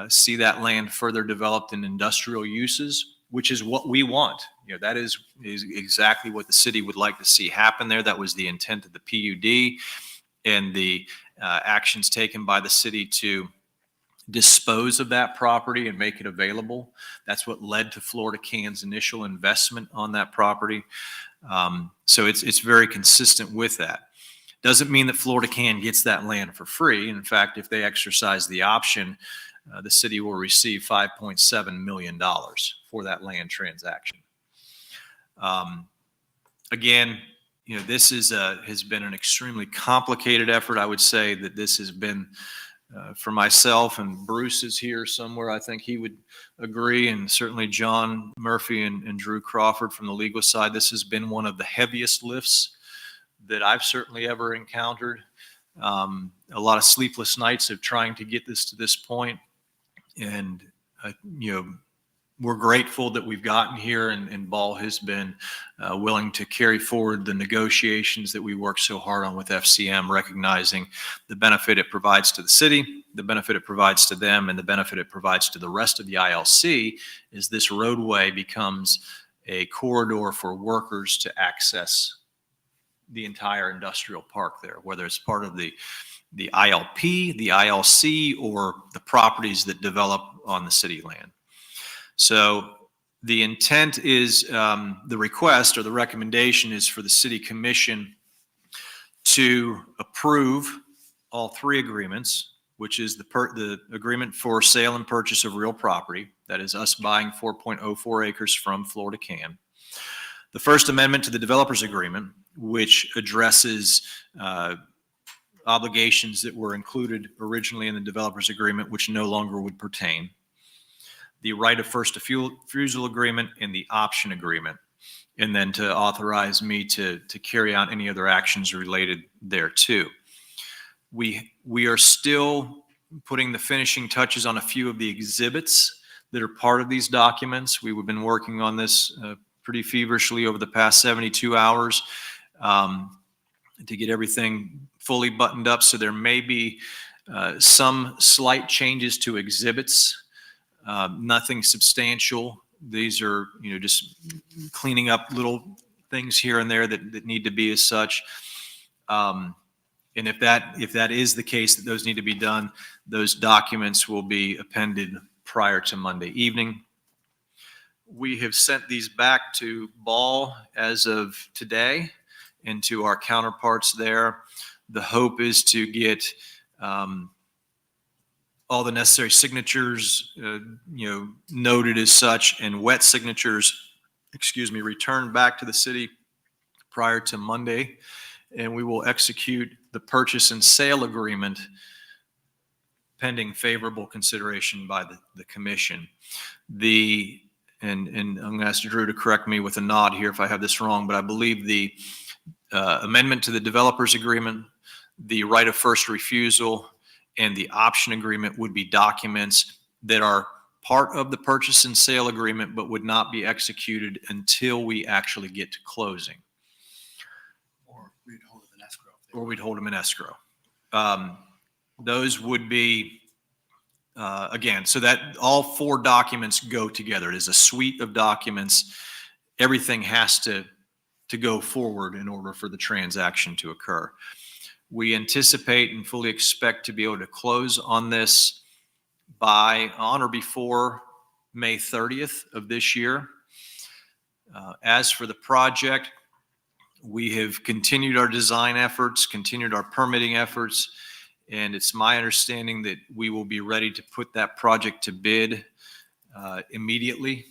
Speaker 4: see that land further developed in industrial uses, which is what we want. That is exactly what the city would like to see happen there. That was the intent of the PUD and the actions taken by the city to dispose of that property and make it available. That's what led to Florida Can's initial investment on that property. So it's very consistent with that. Doesn't mean that Florida Can gets that land for free. In fact, if they exercise the option, the city will receive $5.7 million for that land transaction. Again, this has been an extremely complicated effort. I would say that this has been, for myself, and Bruce is here somewhere, I think he would agree, and certainly John Murphy and Drew Crawford from the legal side, this has been one of the heaviest lifts that I've certainly ever encountered. A lot of sleepless nights of trying to get this to this point. And, we're grateful that we've gotten here and Ball has been willing to carry forward the negotiations that we worked so hard on with FCM, recognizing the benefit it provides to the city, the benefit it provides to them, and the benefit it provides to the rest of the ILC is this roadway becomes a corridor for workers to access the entire industrial park there, whether it's part of the ILP, the ILC, or the properties that develop on the city land. So the intent is, the request or the recommendation is for the city commission to approve all three agreements, which is the agreement for sale and purchase of real property. That is us buying 4.04 acres from Florida Can. The First Amendment to the Developers Agreement, which addresses obligations that were included originally in the Developers Agreement, which no longer would pertain. The right of first refusal agreement and the option agreement. And then to authorize me to carry out any other actions related thereto. We are still putting the finishing touches on a few of the exhibits that are part of these documents. We've been working on this pretty feverishly over the past 72 hours to get everything fully buttoned up. So there may be some slight changes to exhibits, nothing substantial. These are, just cleaning up little things here and there that need to be as such. And if that is the case, that those need to be done, those documents will be appended prior to Monday evening. We have sent these back to Ball as of today and to our counterparts there. The hope is to get all the necessary signatures, noted as such, and wet signatures, returned back to the city prior to Monday. And we will execute the purchase and sale agreement pending favorable consideration by the commission. And I'm going to ask Drew to correct me with a nod here if I have this wrong, but I believe the amendment to the developers agreement, the right of first refusal, and the option agreement would be documents that are part of the purchase and sale agreement, but would not be executed until we actually get to closing.
Speaker 6: Or we'd hold them in escrow.
Speaker 4: Or we'd hold them in escrow. Those would be, again, so that all four documents go together. It is a suite of documents. Everything has to go forward in order for the transaction to occur. We anticipate and fully expect to be able to close on this on or before May 30th of this year. As for the project, we have continued our design efforts, continued our permitting efforts, and it's my understanding that we will be ready to put that project to bid immediately.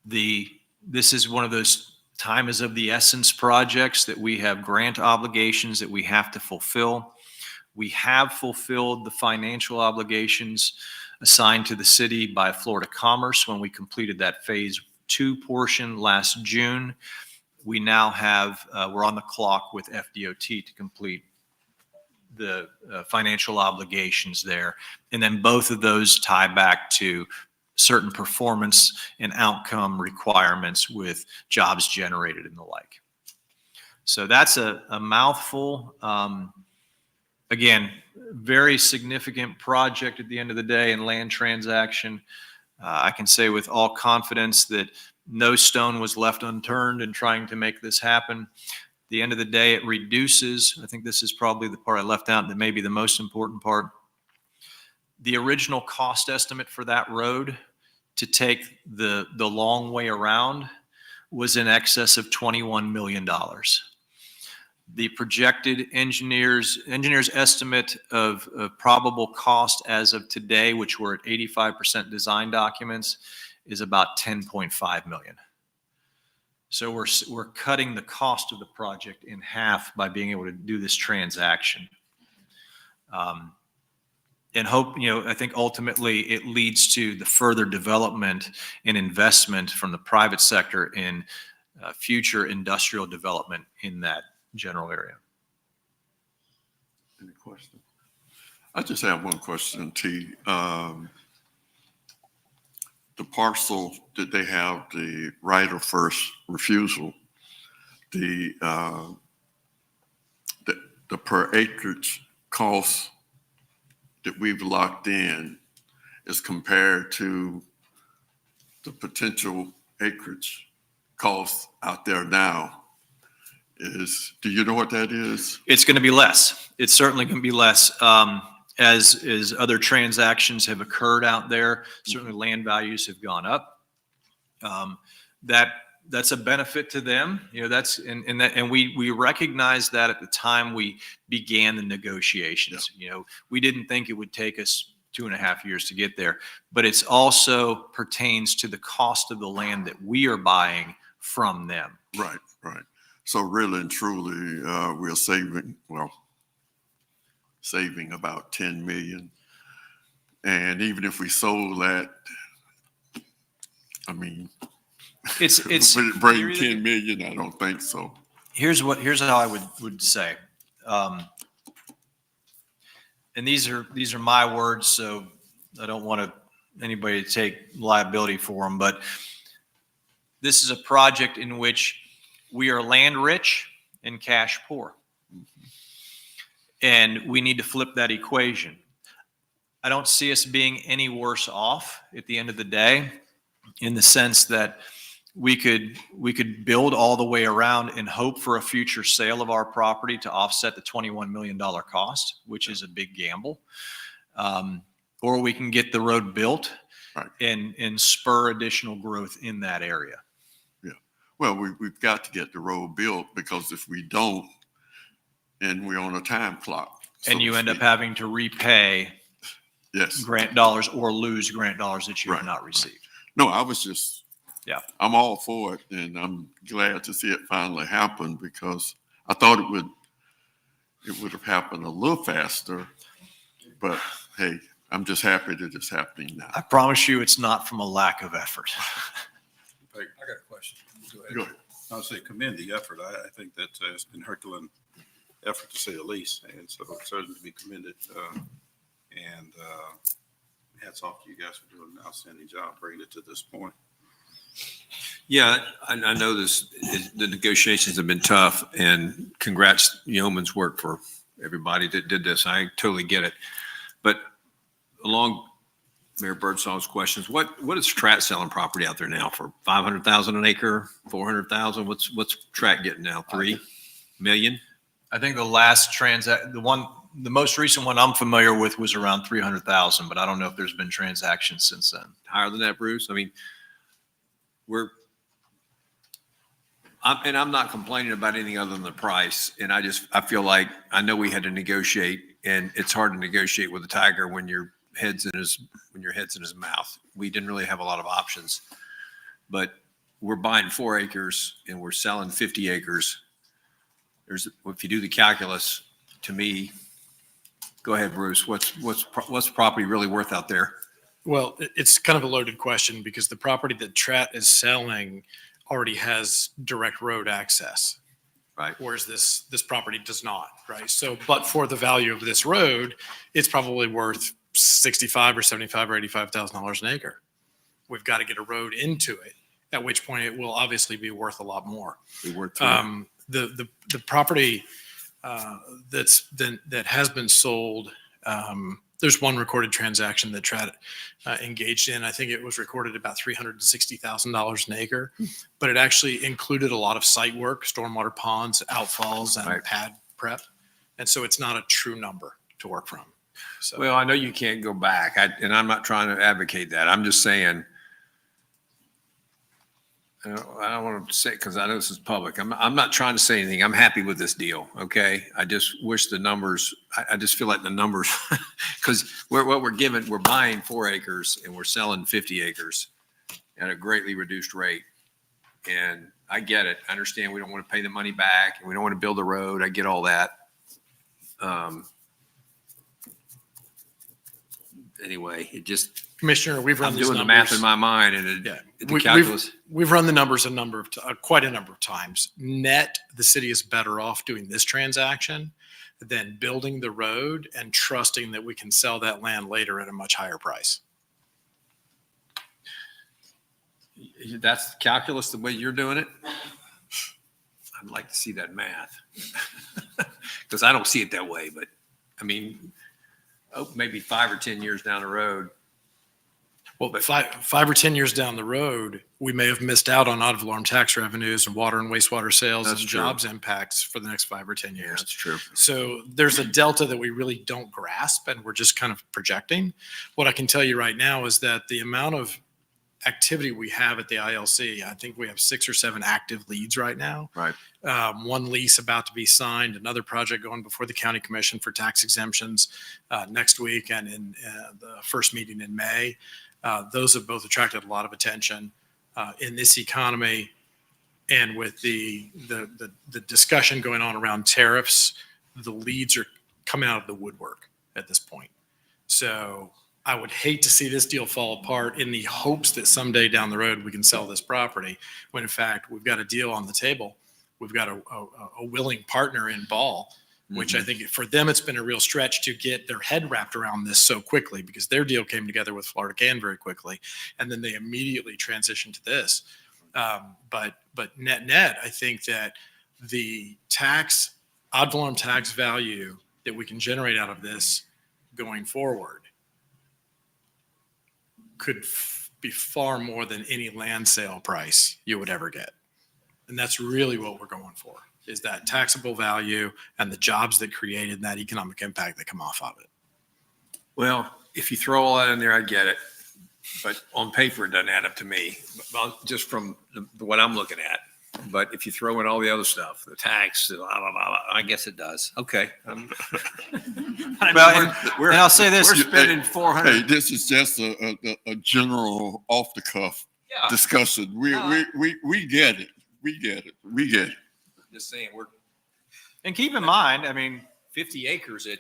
Speaker 4: This is one of those time is of the essence projects that we have grant obligations that we have to fulfill. We have fulfilled the financial obligations assigned to the city by Florida Commerce when we completed that phase 2 portion last June. We now we're on the clock with FDOT to complete the financial obligations there. And then both of those tie back to certain performance and outcome requirements with jobs generated and the like. So that's a mouthful. Again, very significant project at the end of the day and land transaction. I can say with all confidence that no stone was left unturned in trying to make this happen. At the end of the day, it reduces, I think this is probably the part I left out that may be the most important part. The original cost estimate for that road to take the long way around was in excess of $21 million. The projected engineer's estimate of probable cost as of today, which we're at 85% design documents, is about $10.5 million. So we're cutting the cost of the project in half by being able to do this transaction. And hope, I think ultimately it leads to the further development and investment from the private sector in future industrial development in that general area.
Speaker 1: Any questions? I just have one question, T. The parcel that they have the right of first refusal, the per acreage cost that we've locked in is compared to the potential acreage costs out there now. is, do you know what that is?
Speaker 4: It's going to be less. It's certainly going to be less. As other transactions have occurred out there, certainly land values have gone up. That's a benefit to them. And we recognized that at the time we began the negotiations. We didn't think it would take us 2.5 years to get there, but it's also pertains to the cost of the land that we are buying from them.
Speaker 1: Right, right. So really and truly, we're saving about 10 million. And even if we sold that, I mean,
Speaker 4: It's
Speaker 1: would it bring 10 million? I don't think so.
Speaker 4: Here's how I would say. And these are my words, so I don't want anybody to take liability for them, but this is a project in which we are land rich and cash poor. And we need to flip that equation. I don't see us being any worse off at the end of the day, in the sense that we could build all the way around and hope for a future sale of our property to offset the $21 million cost, which is a big gamble. Or we can get the road built,
Speaker 1: right,
Speaker 4: and spur additional growth in that area.
Speaker 1: Yeah. Well, we've got to get the road built, because if we don't, and we're on a time clock.
Speaker 4: And you end up having to repay
Speaker 1: yes,
Speaker 4: grant dollars or lose grant dollars that you have
Speaker 1: Right,
Speaker 4: not received.
Speaker 1: No, I was just,
Speaker 4: Yeah.
Speaker 1: I'm all for it, and I'm glad to see it finally happen, because I thought it would have happened a little faster, but hey, I'm just happy that it's happening now.
Speaker 4: I promise you it's not from a lack of effort.
Speaker 8: I got a question.
Speaker 1: Go ahead.
Speaker 8: I'll say commend the effort. I think that it's been Herculean effort, to say the least, and so it's certainly to be commended. And hats off to you guys for doing an outstanding job bringing it to this point.
Speaker 3: Yeah, I know the negotiations have been tough, and congrats yeoman's work for everybody that did this. I totally get it. But along Mayor Birdsall's questions, what is Tratt selling property out there now for? 500,000 an acre, 400,000? What's Tratt getting now? 3 million?
Speaker 4: I think the most recent one I'm familiar with was around 300,000, but I don't know if there's been transactions since then.
Speaker 3: Higher than that, Bruce? I mean, I'm not complaining about anything other than the price. And I feel like, I know we had to negotiate, and it's hard to negotiate with a tiger when your head's in his mouth. We didn't really have a lot of options, but we're buying 4 acres and we're selling 50 acres. If you do the calculus, to me, go ahead, Bruce, what's property really worth out there?
Speaker 9: Well, it's kind of a loaded question, because the property that Tratt is selling already has direct road access.
Speaker 3: Right.
Speaker 9: Whereas this property does not, right? So, but for the value of this road, it's probably worth $65,000 or $75,000 or $85,000 an acre. We've got to get a road into it, at which point it will obviously be worth a lot more. The property that has been sold, there's one recorded transaction that Tratt engaged in. I think it was recorded about $360,000 an acre, but it actually included a lot of site work, stormwater ponds, outfalls, and
Speaker 3: Right.
Speaker 9: pad prep. And so it's not a true number to work from. So,
Speaker 3: Well, I know you can't go back, and I'm not trying to advocate that. I'm just saying, I don't want to say, because I know this is public. I'm not trying to say anything. I'm happy with this deal. Okay. I just wish the numbers, I just feel like the numbers, because what we're given, we're buying 4 acres and we're selling 50 acres at a greatly reduced rate. And I get it. I understand we don't want to pay the money back and we don't want to build a road. I get all that. Anyway, it just,
Speaker 9: Commissioner, we've run
Speaker 3: I'm
Speaker 9: these
Speaker 3: doing the
Speaker 9: numbers.
Speaker 3: math in my mind, and
Speaker 9: Yeah.
Speaker 3: the calculus.
Speaker 9: We've run the numbers quite a number of times. Net, the city is better off doing this transaction than building the road and trusting that we can sell that land later at a much higher price.
Speaker 3: That's calculus the way you're doing it? I'd like to see that math. Because I don't see it that way, but I mean, maybe 5 or 10 years down the road,
Speaker 9: Well, but 5 or 10 years down the road, we may have missed out on ad valorem tax revenues and water and wastewater sales and
Speaker 1: That's true.
Speaker 9: jobs impacts for the next 5 or 10 years.
Speaker 1: That's true.
Speaker 9: So there's a delta that we really don't grasp, and we're just kind of projecting. What I can tell you right now is that the amount of activity we have at the ILC, I think we have 6 or 7 active leads right now.
Speaker 1: Right.
Speaker 9: One lease about to be signed, another project going before the county commission for tax exemptions next week, and in the first meeting in May. Those have both attracted a lot of attention in this economy, and with the discussion going on around tariffs, the leads are coming out of the woodwork at this point. So I would hate to see this deal fall apart in the hopes that someday down the road we can sell this property, when in fact we've got a deal on the table. We've got a willing partner in Ball, which I think for them it's been a real stretch to get their head wrapped around this so quickly, because their deal came together with Florida Can very quickly, and then they immediately transitioned to this. But net, I think that the ad valorem tax value that we can generate out of this going forward could be far more than any land sale price you would ever get. And that's really what we're going for, is that taxable value and the jobs that created and that economic impact that come off of it.
Speaker 3: Well, if you throw all that in there, I'd get it. But on paper, it doesn't add up to me, just from what I'm looking at. But if you throw in all the other stuff, the tax, blah, blah, blah, I guess it does. Okay.
Speaker 4: Well, and I'll say this.
Speaker 3: We're spending
Speaker 1: Hey,
Speaker 3: 400.
Speaker 1: this is just a general off the cuff
Speaker 3: Yeah,
Speaker 1: discussion. We get it. We get it.
Speaker 3: just saying, we're
Speaker 4: And keep in mind, I mean,
Speaker 3: 50 acres at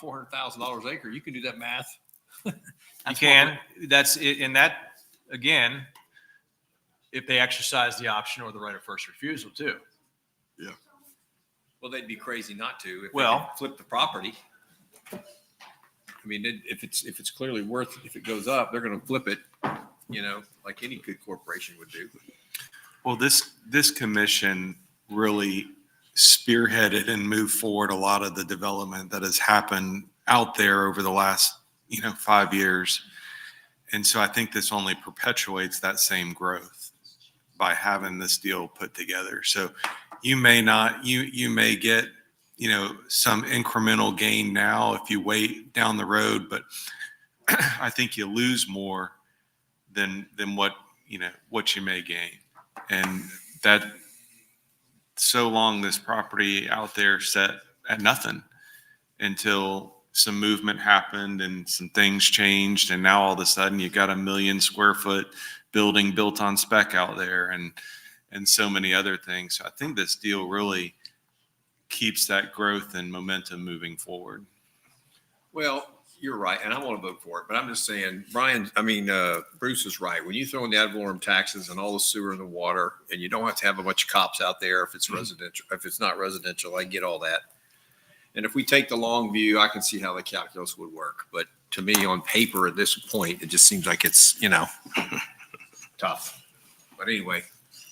Speaker 3: $400,000 acre. You can do that math.
Speaker 4: you can, that's it. And that, again, if they exercise the option or the right of first refusal too.
Speaker 3: Well, they'd be crazy not to. If
Speaker 4: Well-
Speaker 3: they could flip the property. I mean, if it's clearly worth, if it goes up, they're going to flip it, like any good corporation would do.
Speaker 7: Well, this commission really spearheaded and moved forward a lot of the development that has happened out there over the last, 5 years. And so I think this only perpetuates that same growth by having this deal put together. So you may get, some incremental gain now if you wait down the road, but I think you lose more than what you may gain. And that so long this property out there sat at nothing until some movement happened and some things changed. And now all of a sudden you've got 1 million square foot building built on spec out there and so many other things. So I think this deal really keeps that growth and momentum moving forward.
Speaker 3: Well, you're right, and I want to vote for it, but I'm just saying, Bruce is right. When you throw in the ad valorem taxes and all the sewer and the water, and you don't have to have a bunch of cops out there if it's residential, if it's not residential, I get all that. And if we take the long view, I can see how the calculus would work. But to me, on paper at this point, it just seems like it's, tough. But anyway,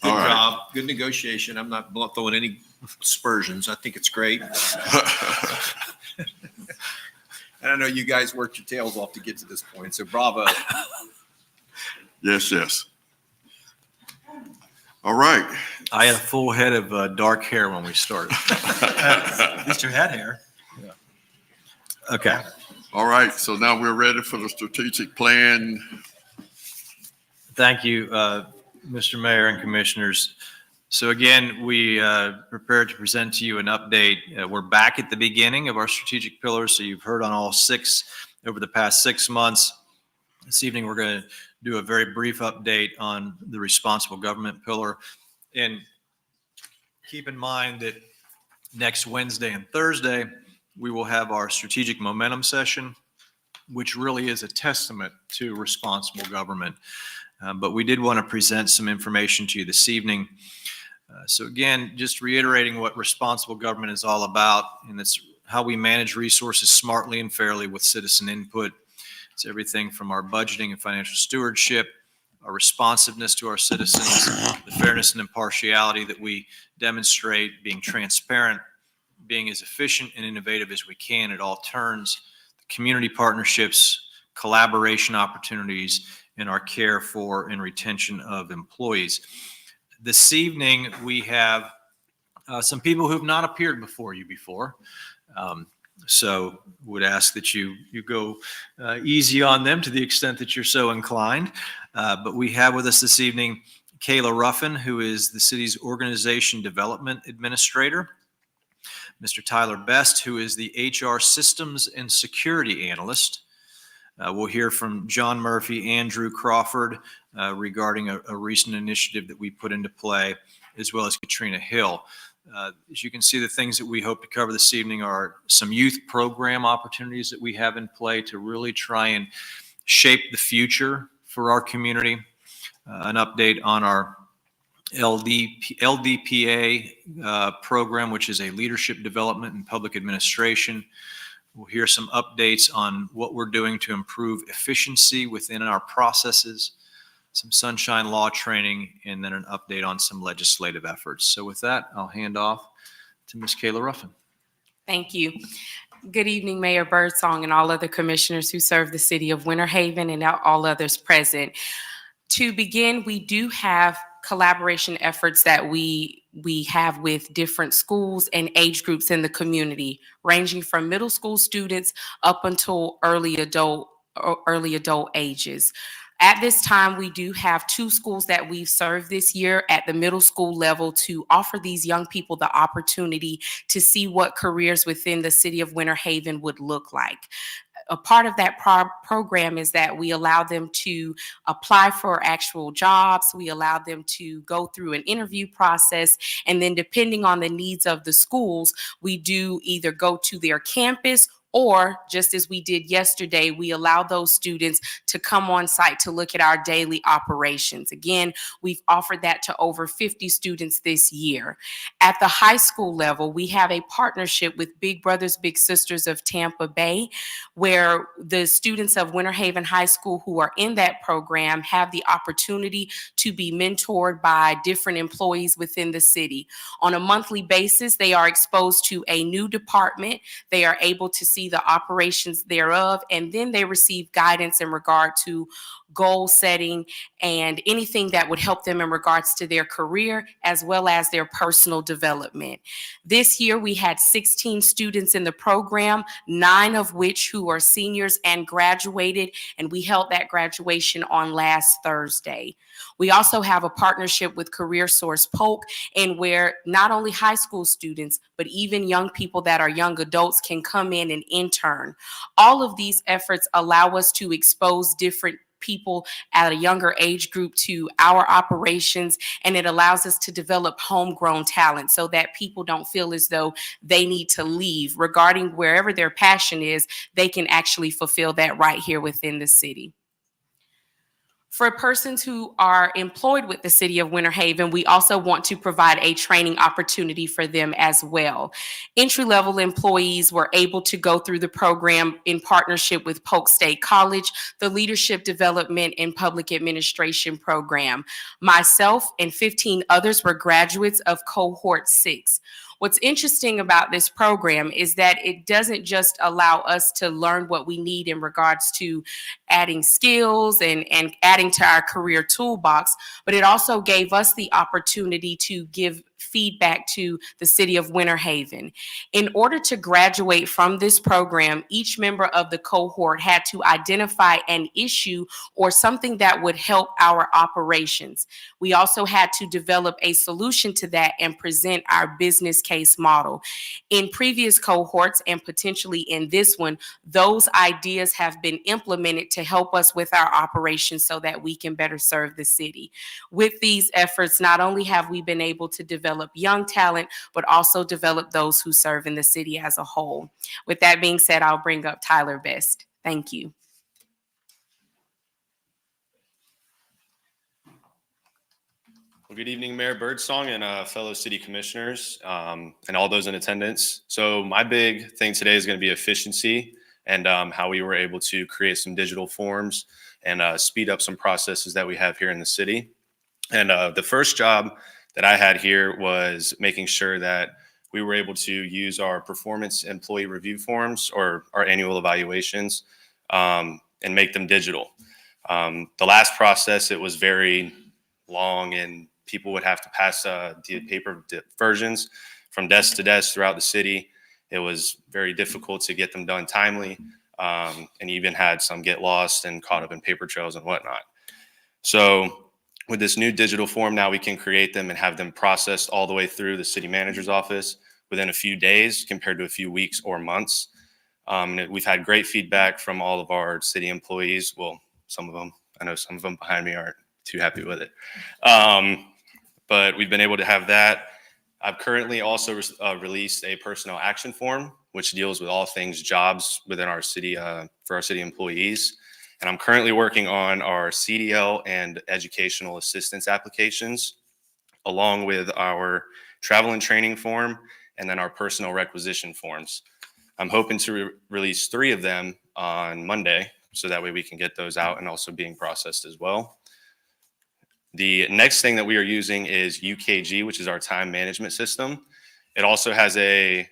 Speaker 3: good
Speaker 1: All right.
Speaker 3: job, good negotiation. I'm not throwing any aspersions. I think it's great. And I know you guys worked your tails off to get to this point, so bravo.
Speaker 1: Yes. All right.
Speaker 4: I had a full head of dark hair when we started. At least you had hair. Okay.
Speaker 1: All right. So now we're ready for the strategic plan.
Speaker 4: Thank you, Mr. Mayor and Commissioners. So again, we prepared to present to you an update. We're back at the beginning of our strategic pillars. So you've heard on all 6 over the past 6 months. This evening, we're going to do a very brief update on the responsible government pillar. And keep in mind that next Wednesday and Thursday, we will have our strategic momentum session, which really is a testament to responsible government. But we did want to present some information to you this evening. So again, just reiterating what responsible government is all about, and it's how we manage resources smartly and fairly with citizen input. It's everything from our budgeting and financial stewardship, our responsiveness to our citizens, the fairness and impartiality that we demonstrate, being transparent, being as efficient and innovative as we can at all turns, the community partnerships, collaboration opportunities, in our care for and retention of employees. This evening, we have some people who have not appeared before you before. So would ask that you go easy on them to the extent that you're so inclined. But we have with us this evening Kayla Ruffin, who is the city's Organization Development Administrator. Mr. Tyler Best, who is the HR Systems and Security Analyst. We'll hear from John Murphy, Andrew Crawford regarding a recent initiative that we put into play, as well as Katrina Hill. As you can see, the things that we hope to cover this evening are some youth program opportunities that we have in play to really try and shape the future for our community, an update on our LDPA program, which is a leadership development and public administration. We'll hear some updates on what we're doing to improve efficiency within our processes, some sunshine law training, and then an update on some legislative efforts. So with that, I'll hand off to Ms. Kayla Ruffin.
Speaker 10: Thank you. Good evening, Mayor Birdsong and all other commissioners who serve the city of Winter Haven and all others present. To begin, we do have collaboration efforts that we have with different schools and age groups in the community, ranging from middle school students up until early adult ages. At this time, we do have 2 schools that we've served this year at the middle school level to offer these young people the opportunity to see what careers within the city of Winter Haven would look like. A part of that program is that we allow them to apply for actual jobs. We allow them to go through an interview process. And then depending on the needs of the schools, we do either go to their campus, or just as we did yesterday, we allow those students to come on site to look at our daily operations. Again, we've offered that to over 50 students this year. At the high school level, we have a partnership with Big Brothers Big Sisters of Tampa Bay, where the students of Winter Haven High School who are in that program have the opportunity to be mentored by different employees within the city. On a monthly basis, they are exposed to a new department. They are able to see the operations thereof, and then they receive guidance in regard to goal setting and anything that would help them in regards to their career as well as their personal development. This year, we had 16 students in the program, 9 of which who are seniors and graduated, and we held that graduation on last Thursday. We also have a partnership with Career Source Polk, and where not only high school students, but even young people that are young adults can come in and intern. All of these efforts allow us to expose different people at a younger age group to our operations, and it allows us to develop homegrown talent so that people don't feel as though they need to leave. Regarding wherever their passion is, they can actually fulfill that right here within the city. For persons who are employed with the city of Winter Haven, we also want to provide a training opportunity for them as well. Entry-level employees were able to go through the program in partnership with Polk State College, the Leadership Development and Public Administration program. Myself and 15 others were graduates of Cohort 6. What's interesting about this program is that it doesn't just allow us to learn what we need in regards to adding skills and adding to our career toolbox, but it also gave us the opportunity to give feedback to the city of Winter Haven. In order to graduate from this program, each member of the cohort had to identify an issue or something that would help our operations. We also had to develop a solution to that and present our business case model. In previous cohorts and potentially in this one, those ideas have been implemented to help us with our operations so that we can better serve the city. With these efforts, not only have we been able to develop young talent, but also develop those who serve in the city as a whole. With that being said, I'll bring up Tyler Best. Thank you.
Speaker 11: Well, good evening, Mayor Birdsong and fellow city commissioners and all those in attendance. So my big thing today is going to be efficiency and how we were able to create some digital forms and speed up some processes that we have here in the city. And the first job that I had here was making sure that we were able to use our performance employee review forms or our annual evaluations and make them digital. The last process, it was very long, and people would have to pass the paper versions from desk to desk throughout the city. It was very difficult to get them done timely, and even had some get lost and caught up in paper trails and whatnot. So with this new digital form, now we can create them and have them processed all the way through the city manager's office within a few days compared to a few weeks or months. We've had great feedback from all of our city employees. Well, some of them, I know some of them behind me aren't too happy with it. But we've been able to have that. I've currently also released a personnel action form, which deals with all things jobs within our city for our city employees. And I'm currently working on our CDL and educational assistance applications, along with our travel and training form, and then our personal requisition forms. I'm hoping to release 3 of them on Monday, so that way we can get those out and also being processed as well. The next thing that we are using is UKG, which is our time management system. It also has a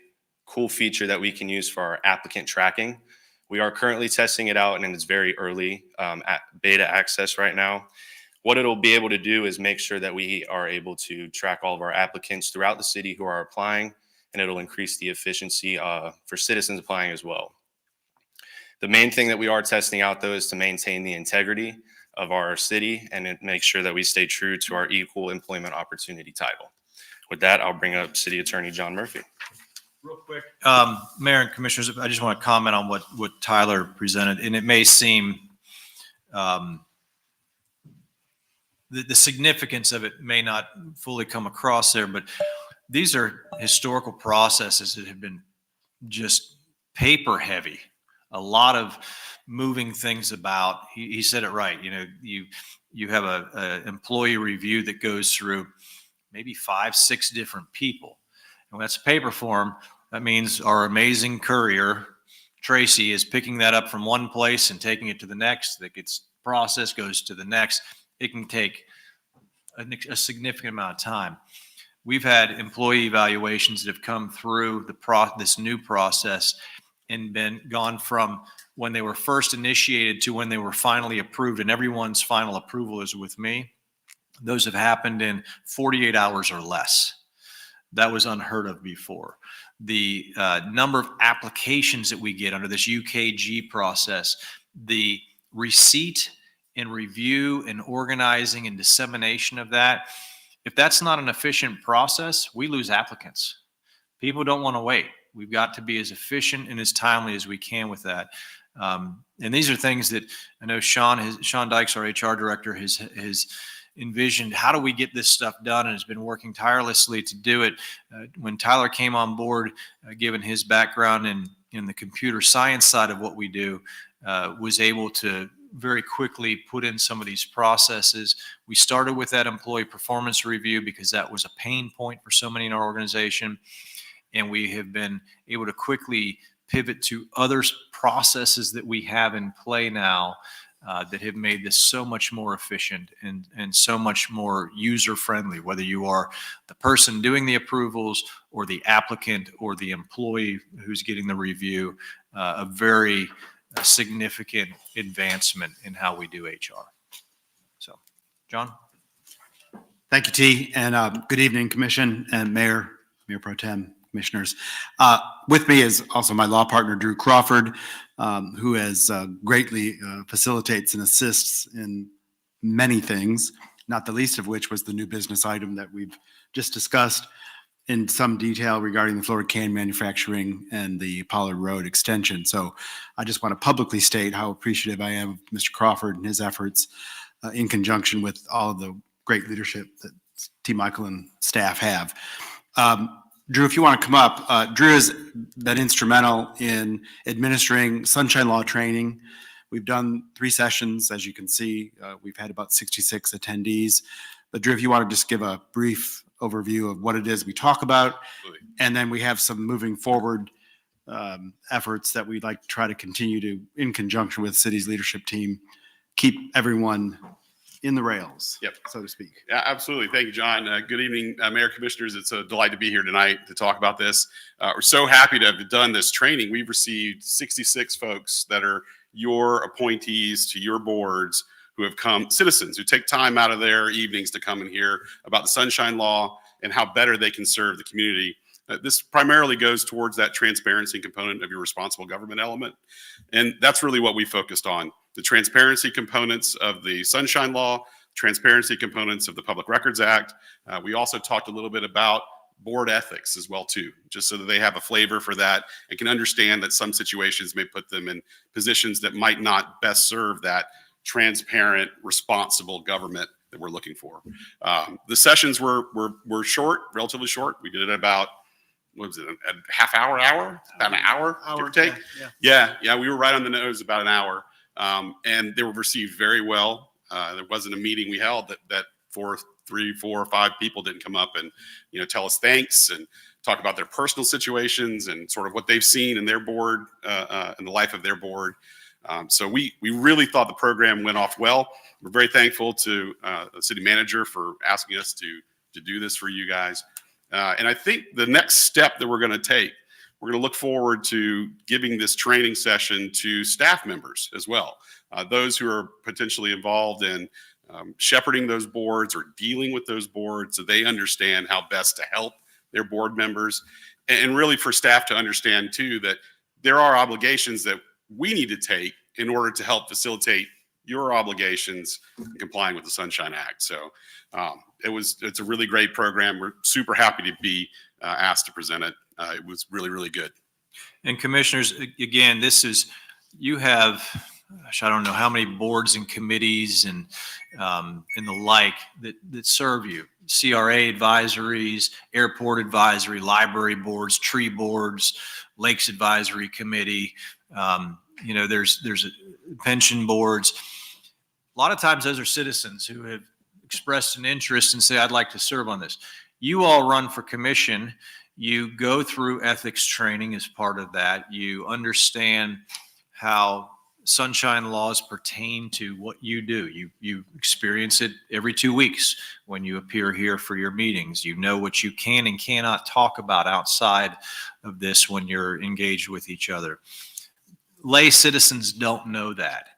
Speaker 11: cool feature that we can use for our applicant tracking. We are currently testing it out, and it's very early beta access right now. What it'll be able to do is make sure that we are able to track all of our applicants throughout the city who are applying, and it'll increase the efficiency for citizens applying as well. The main thing that we are testing out, though, is to maintain the integrity of our city and make sure that we stay true to our equal employment opportunity title. With that, I'll bring up City Attorney John Murphy.
Speaker 4: Real quick, Mayor and Commissioners, I just want to comment on what Tyler presented, and it may seem the significance of it may not fully come across there, but these are historical processes that have been just paper heavy. A lot of moving things about. He said it right. You know, you have a employee review that goes through maybe 5-6 different people. And when that's a paper form, that means our amazing courier, Tracy, is picking that up from one place and taking it to the next. That gets processed, goes to the next. It can take a significant amount of time. We've had employee evaluations that have come through this new process and gone from when they were first initiated to when they were finally approved, and everyone's final approval is with me. Those have happened in 48 hours or less. That was unheard of before. The number of applications that we get under this UKG process, the receipt and review and organizing and dissemination of that, if that's not an efficient process, we lose applicants. People don't want to wait. We've got to be as efficient and as timely as we can with that. And these are things that I know Sean Dykes, our HR director, has envisioned. How do we get this stuff done? And has been working tirelessly to do it. When Tyler came on board, given his background in the computer science side of what we do, was able to very quickly put in some of these processes. We started with that employee performance review because that was a pain point for so many in our organization. And we have been able to quickly pivot to other processes that we have in play now that have made this so much more efficient and so much more user-friendly, whether you are the person doing the approvals or the applicant or the employee who's getting the review. A very significant advancement in how we do HR. So, John?
Speaker 6: Thank you, T. And good evening, Commission and Mayor Pro Tem, Commissioners. With me is also my law partner, Drew Crawford, who has greatly facilitates and assists in many things, not the least of which was the new business item that we've just discussed in some detail regarding the Florida Can Manufacturing and the Pollard Road extension. So I just want to publicly state how appreciative I am of Mr. Crawford and his efforts in conjunction with all of the great leadership that T. Michael and staff have. Drew, if you want to come up, Drew has been instrumental in administering sunshine law training. We've done 3 sessions, as you can see. We've had about 66 attendees. But Drew, if you want to just give a brief overview of what it is we talk about, and then we have some moving forward efforts that we'd like to try to continue to, in conjunction with the city's leadership team, keep everyone in the rails, so to speak.
Speaker 12: Yeah, absolutely. Thank you, John. Good evening, Mayor, Commissioners. It's a delight to be here tonight to talk about this. We're so happy to have done this training. We've received 66 folks that are your appointees to your boards who have come, citizens who take time out of their evenings to come and hear about the Sunshine Law and how better they can serve the community. This primarily goes towards that transparency component of your responsible government element. And that's really what we focused on, the transparency components of the Sunshine Law, transparency components of the Public Records Act. We also talked a little bit about board ethics as well too, just so that they have a flavor for that and can understand that some situations may put them in positions that might not best serve that transparent, responsible government that we're looking for. The sessions were short, relatively short. We did it about, what was it, a half hour, about an hour, give or take. Yeah, we were right on the nose, about an hour. And they were received very well. There wasn't a meeting we held that 3, 4, or 5 people didn't come up and, tell us thanks and talk about their personal situations and sort of what they've seen in their board, in the life of their board. So we really thought the program went off well. We're very thankful to the city manager for asking us to do this for you guys. And I think the next step that we're going to take, we're going to look forward to giving this training session to staff members as well. Those who are potentially involved in shepherding those boards or dealing with those boards, so they understand how best to help their board members. And really for staff to understand too, that there are obligations that we need to take in order to help facilitate your obligations in complying with the Sunshine Act. So it's a really great program. We're super happy to be asked to present it. It was really, really good.
Speaker 4: And commissioners, again, you have, gosh, I don't know how many boards and committees and the like that serve you. CRA advisories, airport advisory, library boards, tree boards, lakes advisory committee. There's pension boards. A lot of times those are citizens who have expressed an interest and say, I'd like to serve on this. You all run for commission. You go through ethics training as part of that. You understand how sunshine laws pertain to what you do. You experience it every 2 weeks when you appear here for your meetings. You know what you can and cannot talk about outside of this when you're engaged with each other. Lay citizens don't know that.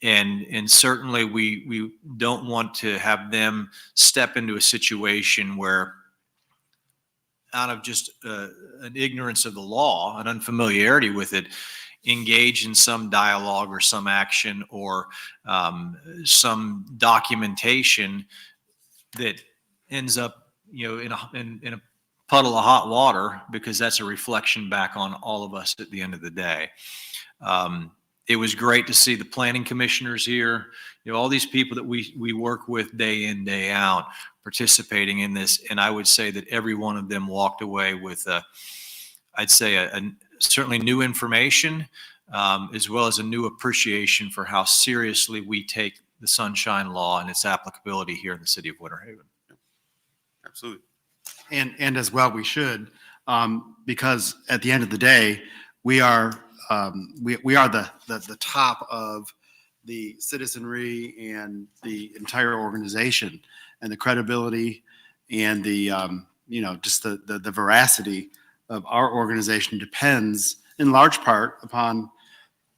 Speaker 4: And certainly we don't want to have them step into a situation where, out of just an ignorance of the law, an unfamiliarity with it, engage in some dialogue or some action or some documentation that ends up, in a puddle of hot water, because that's a reflection back on all of us at the end of the day. It was great to see the planning commissioners here, all these people that we work with day in, day out, participating in this. And I would say that every one of them walked away with, I'd say, certainly new information, as well as a new appreciation for how seriously we take the Sunshine Law and its applicability here in the city of Winter Haven.
Speaker 12: Absolutely.
Speaker 6: And as well, we should, because at the end of the day, we are the top of the citizenry and the entire organization, and the credibility and the just the veracity of our organization depends in large part upon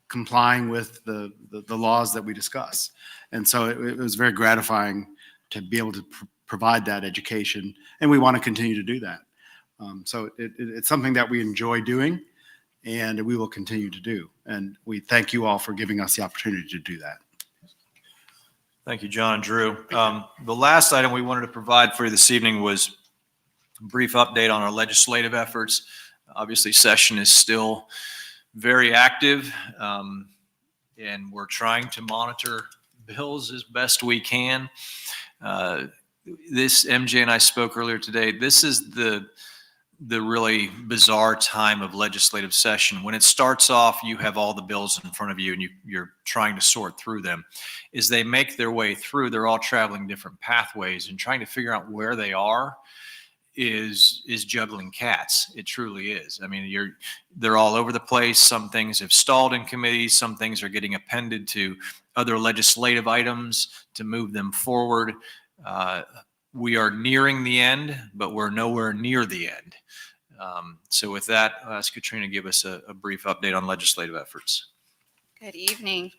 Speaker 6: complying with the laws that we discuss. And so it was very gratifying to be able to provide that education, and we want to continue to do that. So it's something that we enjoy doing, and we will continue to do. And we thank you all for giving us the opportunity to do that.
Speaker 4: Thank you, John and Drew. The last item we wanted to provide for you this evening was a brief update on our legislative efforts. Obviously, session is still very active, and we're trying to monitor bills as best we can. MJ and I spoke earlier today. This is the really bizarre time of legislative session. When it starts off, you have all the bills in front of you and you're trying to sort through them. As they make their way through, they're all traveling different pathways, and trying to figure out where they are is juggling cats. It truly is. I mean, they're all over the place. Some things have stalled in committees. Some things are getting appended to other legislative items to move them forward. We are nearing the end, but we're nowhere near the end. So with that, I'll ask Katrina to give us a brief update on legislative efforts.
Speaker 13: Good evening.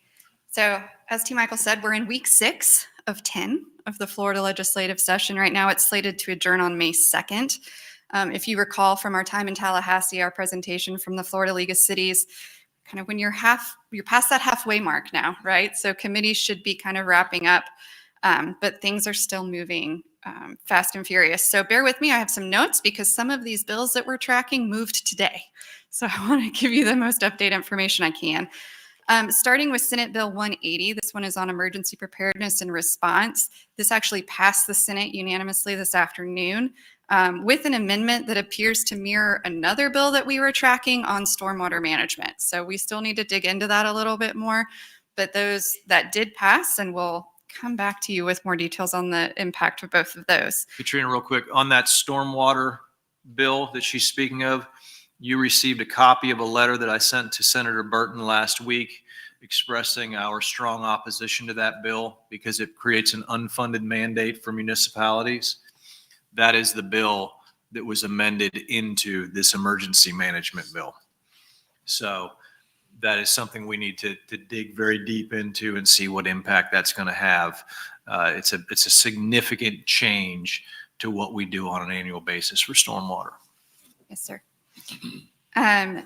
Speaker 13: So, as T. Michael said, we're in week 6 of 10 of the Florida legislative session. Right now, it's slated to adjourn on May 2nd. If you recall from our time in Tallahassee, our presentation from the Florida League of Cities, kind of when you're past that halfway mark now, right? So committees should be kind of wrapping up, but things are still moving fast and furious. So bear with me. I have some notes because some of these bills that we're tracking moved today. So I want to give you the most updated information I can. Starting with Senate Bill 180, this one is on emergency preparedness and response. This actually passed the Senate unanimously this afternoon with an amendment that appears to mirror another bill that we were tracking on stormwater management. So we still need to dig into that a little bit more, but those that did pass, and we'll come back to you with more details on the impact of both of those.
Speaker 4: Katrina, real quick, on that stormwater bill that she's speaking of, you received a copy of a letter that I sent to Senator Burton last week expressing our strong opposition to that bill because it creates an unfunded mandate for municipalities. That is the bill that was amended into this emergency management bill. So that is something we need to dig very deep into and see what impact that's going to have. It's a significant change to what we do on an annual basis for stormwater.
Speaker 13: Yes, sir.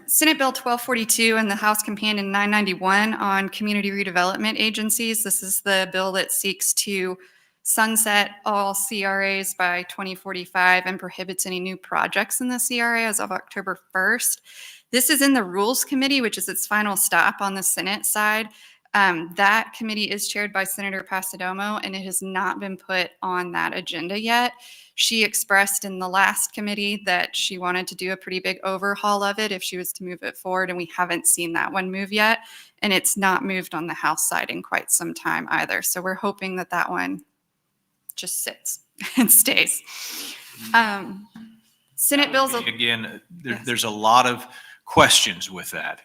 Speaker 13: Senate Bill 1242 and the House Companion 991 on community redevelopment agencies. This is the bill that seeks to sunset all CRAs by 2045 and prohibits any new projects in the CRA as of October 1st. This is in the Rules Committee, which is its final stop on the Senate side. That committee is chaired by Senator Passidomo, and it has not been put on that agenda yet. She expressed in the last committee that she wanted to do a pretty big overhaul of it if she was to move it forward, and we haven't seen that one move yet. And it's not moved on the House side in quite some time either. So we're hoping that that one just sits and stays. Senate bills.
Speaker 4: Again, there's a lot of questions with that.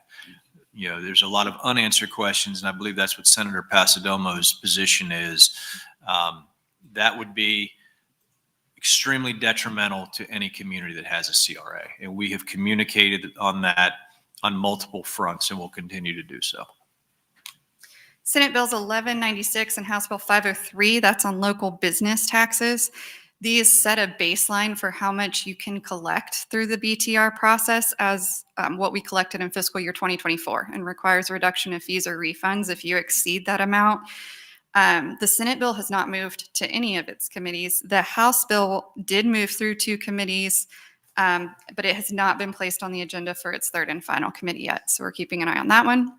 Speaker 4: You know, there's a lot of unanswered questions, and I believe that's what Senator Passidomo's position is. That would be extremely detrimental to any community that has a CRA. And we have communicated on that on multiple fronts and will continue to do so.
Speaker 13: Senate Bills 1196 and House Bill 503, that's on local business taxes. These set a baseline for how much you can collect through the BTR process as what we collected in fiscal year 2024 and requires a reduction of fees or refunds if you exceed that amount. The Senate bill has not moved to any of its committees. The House bill did move through 2 committees, but it has not been placed on the agenda for its 3rd and final committee yet. So we're keeping an eye on that one.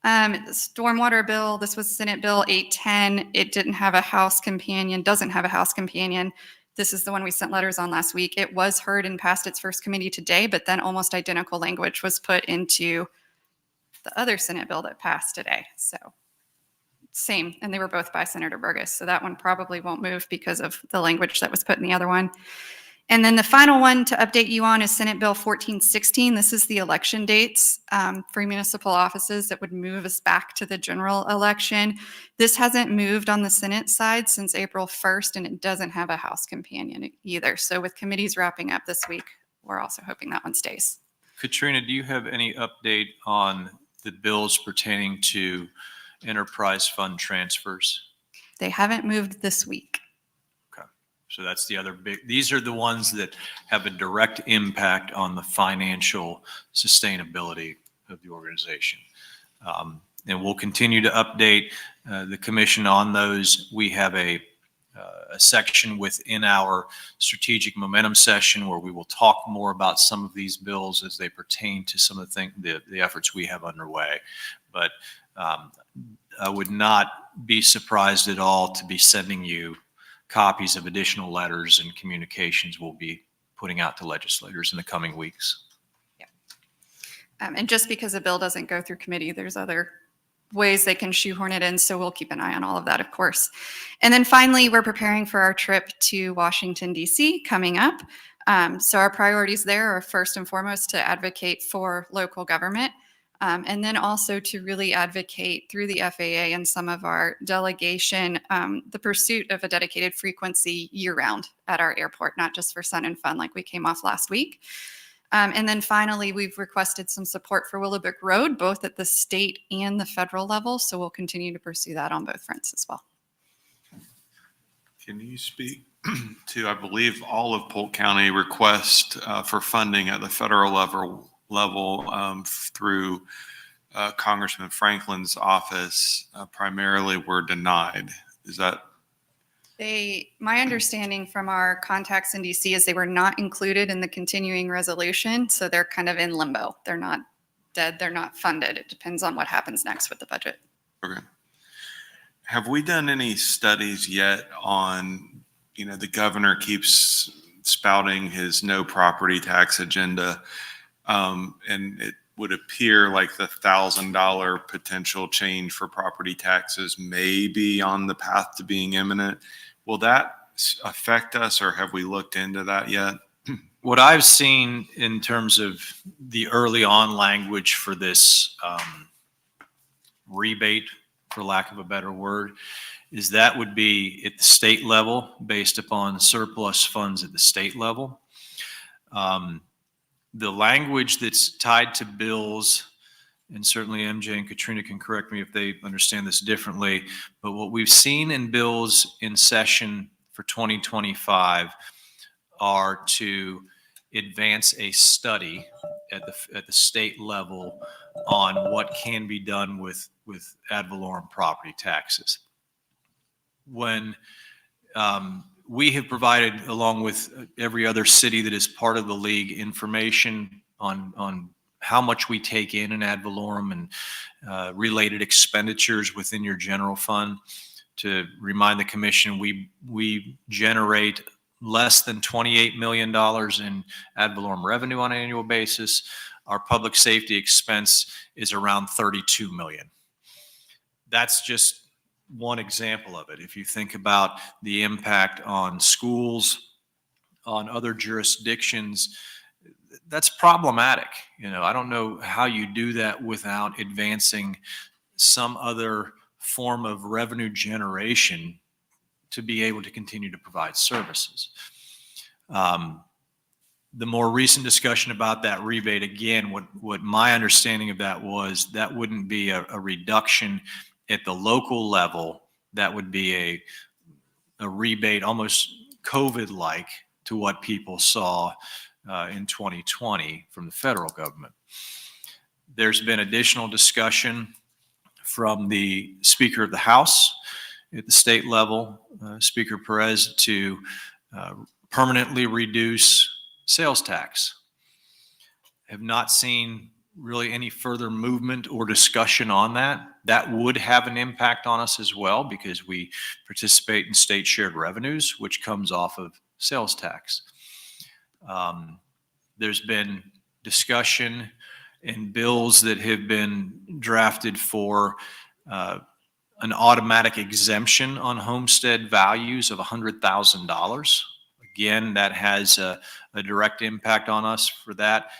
Speaker 13: The stormwater bill, this was Senate Bill 810. It didn't have a House companion, doesn't have a House companion. This is the one we sent letters on last week. It was heard and passed its first committee today, but then almost identical language was put into the other Senate bill that passed today. So same, and they were both by Senator Burgess. So that one probably won't move because of the language that was put in the other one. And then the final one to update you on is Senate Bill 1416. This is the election dates for municipal offices that would move us back to the general election. This hasn't moved on the Senate side since April 1st, and it doesn't have a House companion either. So with committees wrapping up this week, we're also hoping that one stays.
Speaker 4: Katrina, do you have any update on the bills pertaining to enterprise fund transfers?
Speaker 13: They haven't moved this week.
Speaker 4: So that's the other big, these are the ones that have a direct impact on the financial sustainability of the organization. And we'll continue to update the commission on those. We have a section within our strategic momentum session where we will talk more about some of these bills as they pertain to some of the efforts we have underway. But I would not be surprised at all to be sending you copies of additional letters and communications we'll be putting out to legislators in the coming weeks.
Speaker 13: Yeah. And just because a bill doesn't go through committee, there's other ways they can shoehorn it in. So we'll keep an eye on all of that, of course. And then finally, we're preparing for our trip to Washington, D.C. coming up. So our priorities there are first and foremost to advocate for local government. And then also to really advocate through the FAA and some of our delegation, the pursuit of a dedicated frequency year-round at our airport, not just for sun and fun like we came off last week. And then finally, we've requested some support for Willowbrook Road, both at the state and the federal level. So we'll continue to pursue that on both fronts as well.
Speaker 7: Can you speak to, I believe, all of Polk County requests for funding at the federal level through Congressman Franklin's office primarily were denied? Is that?
Speaker 13: My understanding from our contacts in DC is they were not included in the continuing resolution. So they're kind of in limbo. They're not dead. They're not funded. It depends on what happens next with the budget.
Speaker 7: Okay. Have we done any studies yet on, the governor keeps spouting his no property tax agenda, and it would appear like the $1,000 potential change for property taxes may be on the path to being imminent. Will that affect us, or have we looked into that yet?
Speaker 4: What I've seen in terms of the early on language for this rebate, for lack of a better word, is that would be at the state level based upon surplus funds at the state level. The language that's tied to bills, and certainly MJ and Katrina can correct me if they understand this differently, but what we've seen in bills in session for 2025 are to advance a study at the state level on what can be done with ad valorem property taxes. When we have provided, along with every other city that is part of the league, information on how much we take in ad valorem and related expenditures within your general fund. To remind the commission, we generate less than $28 million in ad valorem revenue on an annual basis. Our public safety expense is around $32 million. That's just one example of it. If you think about the impact on schools, on other jurisdictions, that's problematic. I don't know how you do that without advancing some other form of revenue generation to be able to continue to provide services. The more recent discussion about that rebate, again, what my understanding of that was, that wouldn't be a reduction at the local level. That would be a rebate almost COVID-like to what people saw in 2020 from the federal government. There's been additional discussion from the Speaker of the House at the state level, Speaker Perez, to permanently reduce sales tax. Have not seen really any further movement or discussion on that. That would have an impact on us as well, because we participate in state shared revenues, which comes off of sales tax. There's been discussion in bills that have been drafted for an automatic exemption on homestead values of $100,000. Again, that has a direct impact on us for that.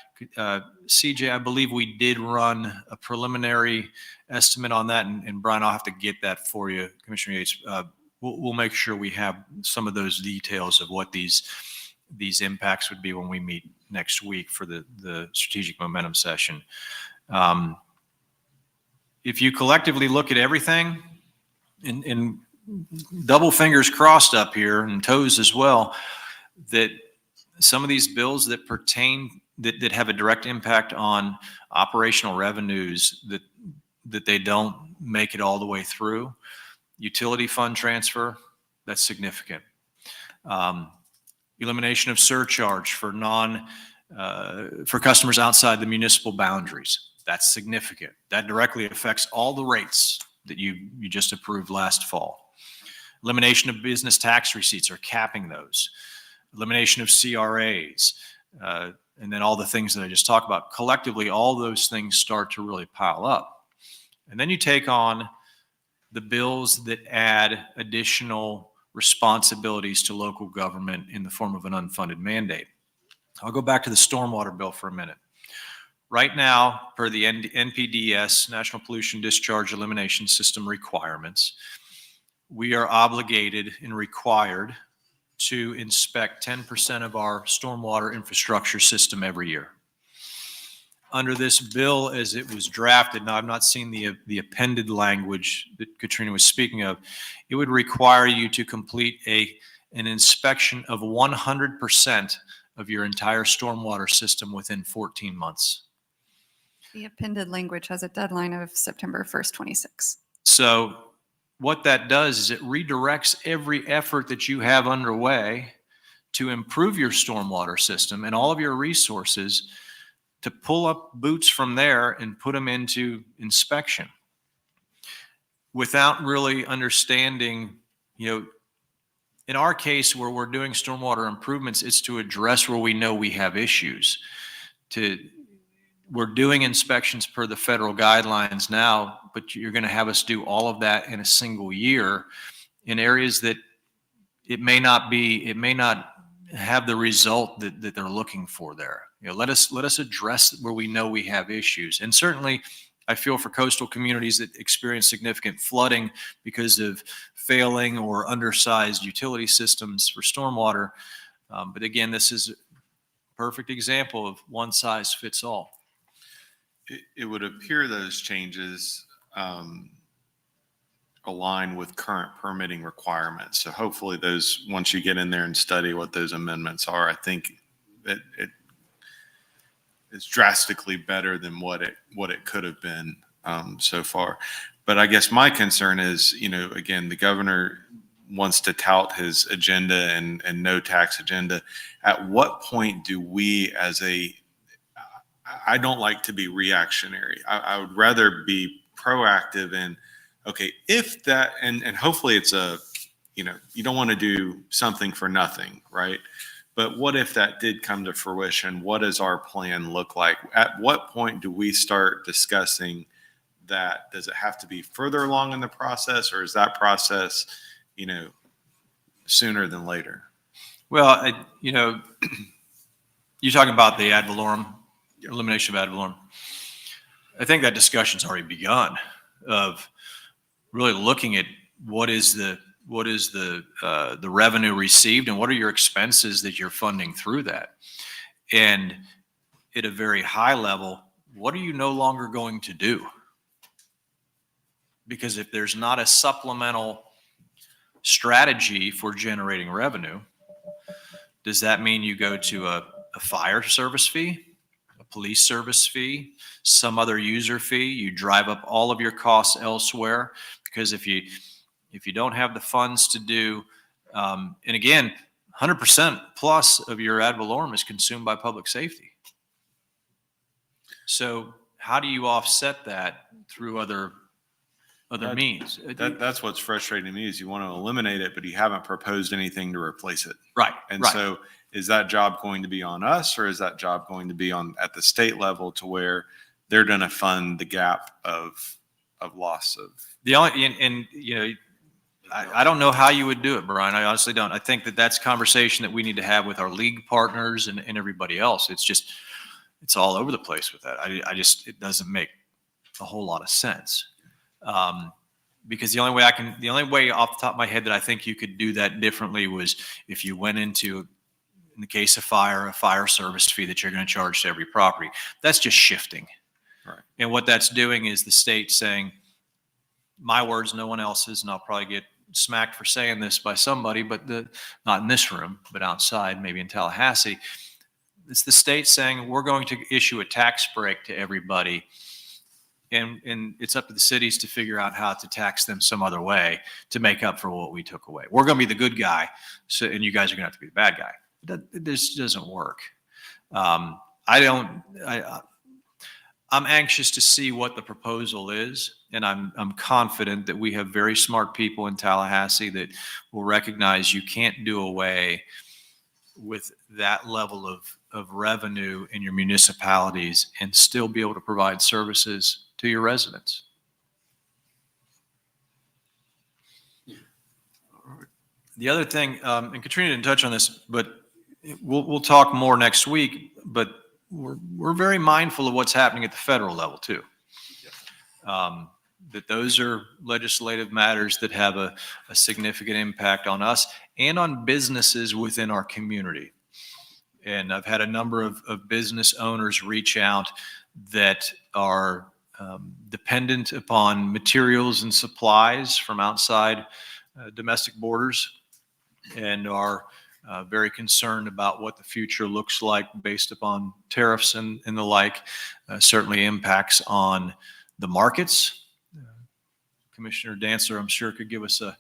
Speaker 4: CJ, I believe we did run a preliminary estimate on that, and Brian, I'll have to get that for you, Commissioner Yates. We'll make sure we have some of those details of what these impacts would be when we meet next week for the strategic momentum session. If you collectively look at everything, and double fingers crossed up here and toes as well, that some of these bills that pertain, that have a direct impact on operational revenues, that they don't make it all the way through. Utility fund transfer, that's significant. Elimination of surcharge for for customers outside the municipal boundaries, that's significant. That directly affects all the rates that you just approved last fall. Elimination of business tax receipts, or capping those. Elimination of CRAs, and then all the things that I just talked about. Collectively, all those things start to really pile up. And then you take on the bills that add additional responsibilities to local government in the form of an unfunded mandate. I'll go back to the stormwater bill for a minute. Right now, per the NPDES, National Pollution Discharge Elimination System requirements, we are obligated and required to inspect 10% of our stormwater infrastructure system every year. under this bill as it was drafted, now I've not seen the appended language that Katrina was speaking of, it would require you to complete an inspection of 100% of your entire stormwater system within 14 months.
Speaker 13: The appended language has a deadline of September 1st, 26.
Speaker 4: So what that does is it redirects every effort that you have underway to improve your stormwater system and all of your resources to pull up boots from there and put them into inspection without really understanding, in our case where we're doing stormwater improvements, it's to address where we know we have issues. We're doing inspections per the federal guidelines now, but you're going to have us do all of that in a single year in areas that it may not have the result that they're looking for there. Let us address where we know we have issues. And certainly I feel for coastal communities that experience significant flooding because of failing or undersized utility systems for stormwater. But again, this is a perfect example of one size fits all.
Speaker 7: It would appear those changes align with current permitting requirements. So hopefully those, once you get in there and study what those amendments are, I think that it is drastically better than what it could have been so far. But I guess my concern is, again, the governor wants to tout his agenda and no tax agenda. At what point do we I don't like to be reactionary. I would rather be proactive in, okay, if that, and hopefully it's you don't want to do something for nothing, right? But what if that did come to fruition? What does our plan look like? At what point do we start discussing that? Does it have to be further along in the process, or is that process, sooner than later?
Speaker 4: Well, you're talking about the ad valorem, elimination of ad valorem. I think that discussion's already begun of really looking at what is the revenue received and what are your expenses that you're funding through that. And at a very high level, what are you no longer going to do? Because if there's not a supplemental strategy for generating revenue, does that mean you go to a fire service fee, a police service fee, some other user fee? You drive up all of your costs elsewhere? Because if you don't have the funds to do, and again, 100% plus of your ad valorem is consumed by public safety. So how do you offset that through other means?
Speaker 7: That's what's frustrating to me is you want to eliminate it, but you haven't proposed anything to replace it.
Speaker 4: Right.
Speaker 7: And
Speaker 4: right.
Speaker 7: so is that job going to be on us, or is that job going to be at the state level to where they're going to fund the gap of loss of
Speaker 4: the only, I don't know how you would do it, Brian. I honestly don't. I think that's a conversation that we need to have with our league partners and everybody else. It's all over the place with that. It doesn't make a whole lot of sense. Because the only way off the top of my head that I think you could do that differently was if you went into, in the case of fire, a fire service fee that you're going to charge to every property. That's just shifting.
Speaker 7: Right.
Speaker 4: And what that's doing is the state saying, my words, no one else's, and I'll probably get smacked for saying this by somebody, but not in this room, but outside, maybe in Tallahassee. It's the state saying, we're going to issue a tax break to everybody. And it's up to the cities to figure out how to tax them some other way to make up for what we took away. We're going to be the good guy, and you guys are going to have to be the bad guy. This doesn't work. I'm anxious to see what the proposal is, and I'm confident that we have very smart people in Tallahassee that will recognize you can't do away with that level of revenue in your municipalities and still be able to provide services to your residents. The other thing, and Katrina didn't touch on this, but we'll talk more next week, but we're very mindful of what's happening at the federal level too. That those are legislative matters that have a significant impact on us and on businesses within our community. And I've had a number of business owners reach out that are dependent upon materials and supplies from outside domestic borders and are very concerned about what the future looks like based upon tariffs and the like. Certainly impacts on the markets. Commissioner Dancer, I'm sure, could give us a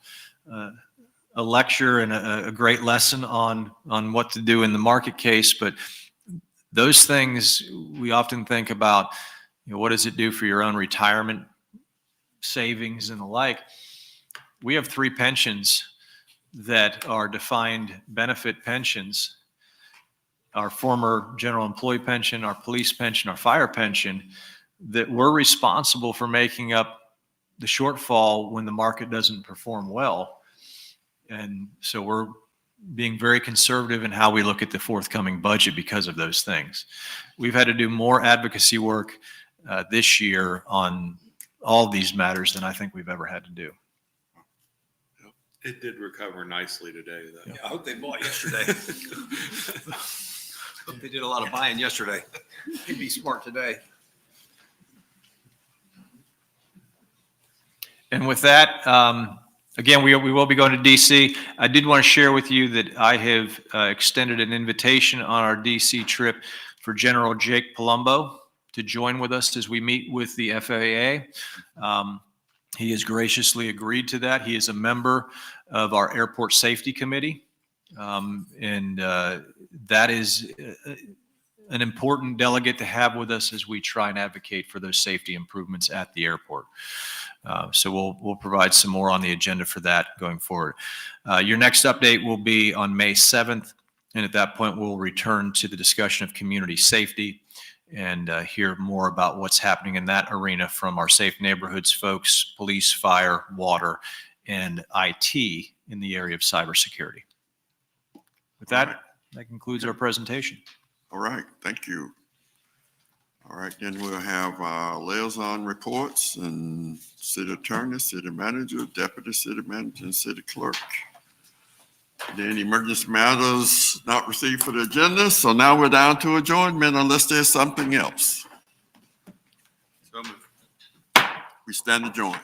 Speaker 4: lecture and a great lesson on what to do in the market case. But those things we often think about, what does it do for your own retirement savings and the like? We have 3 pensions that are defined benefit pensions: our former general employee pension, our police pension, our fire pension, that we're responsible for making up the shortfall when the market doesn't perform well. And so we're being very conservative in how we look at the forthcoming budget because of those things. We've had to do more advocacy work this year on all of these matters than I think we've ever had to do.
Speaker 7: It did recover nicely today, though.
Speaker 3: I hope they bought yesterday. Hope they did a lot of buying yesterday. They'd be smart today.
Speaker 4: And with that, again, we will be going to DC. I did want to share with you that I have extended an invitation on our DC trip for General Jake Palumbo to join with us as we meet with the FAA. He has graciously agreed to that. He is a member of our Airport Safety Committee. That is an important delegate to have with us as we try and advocate for those safety improvements at the airport. So we'll provide some more on the agenda for that going forward. Your next update will be on May 7th. And at that point, we'll return to the discussion of community safety and hear more about what's happening in that arena from our Safe Neighborhoods folks, police, fire, water, and IT in the area of cybersecurity. With that, that concludes our presentation.
Speaker 1: All right, thank you. All right, then we'll have liaison reports and city attorney, city manager, deputy city manager, and city clerk. Then emergency matters not received for the agenda. So now we're down to adjournment unless there's something else.
Speaker 8: So moved.
Speaker 1: We stand adjourned.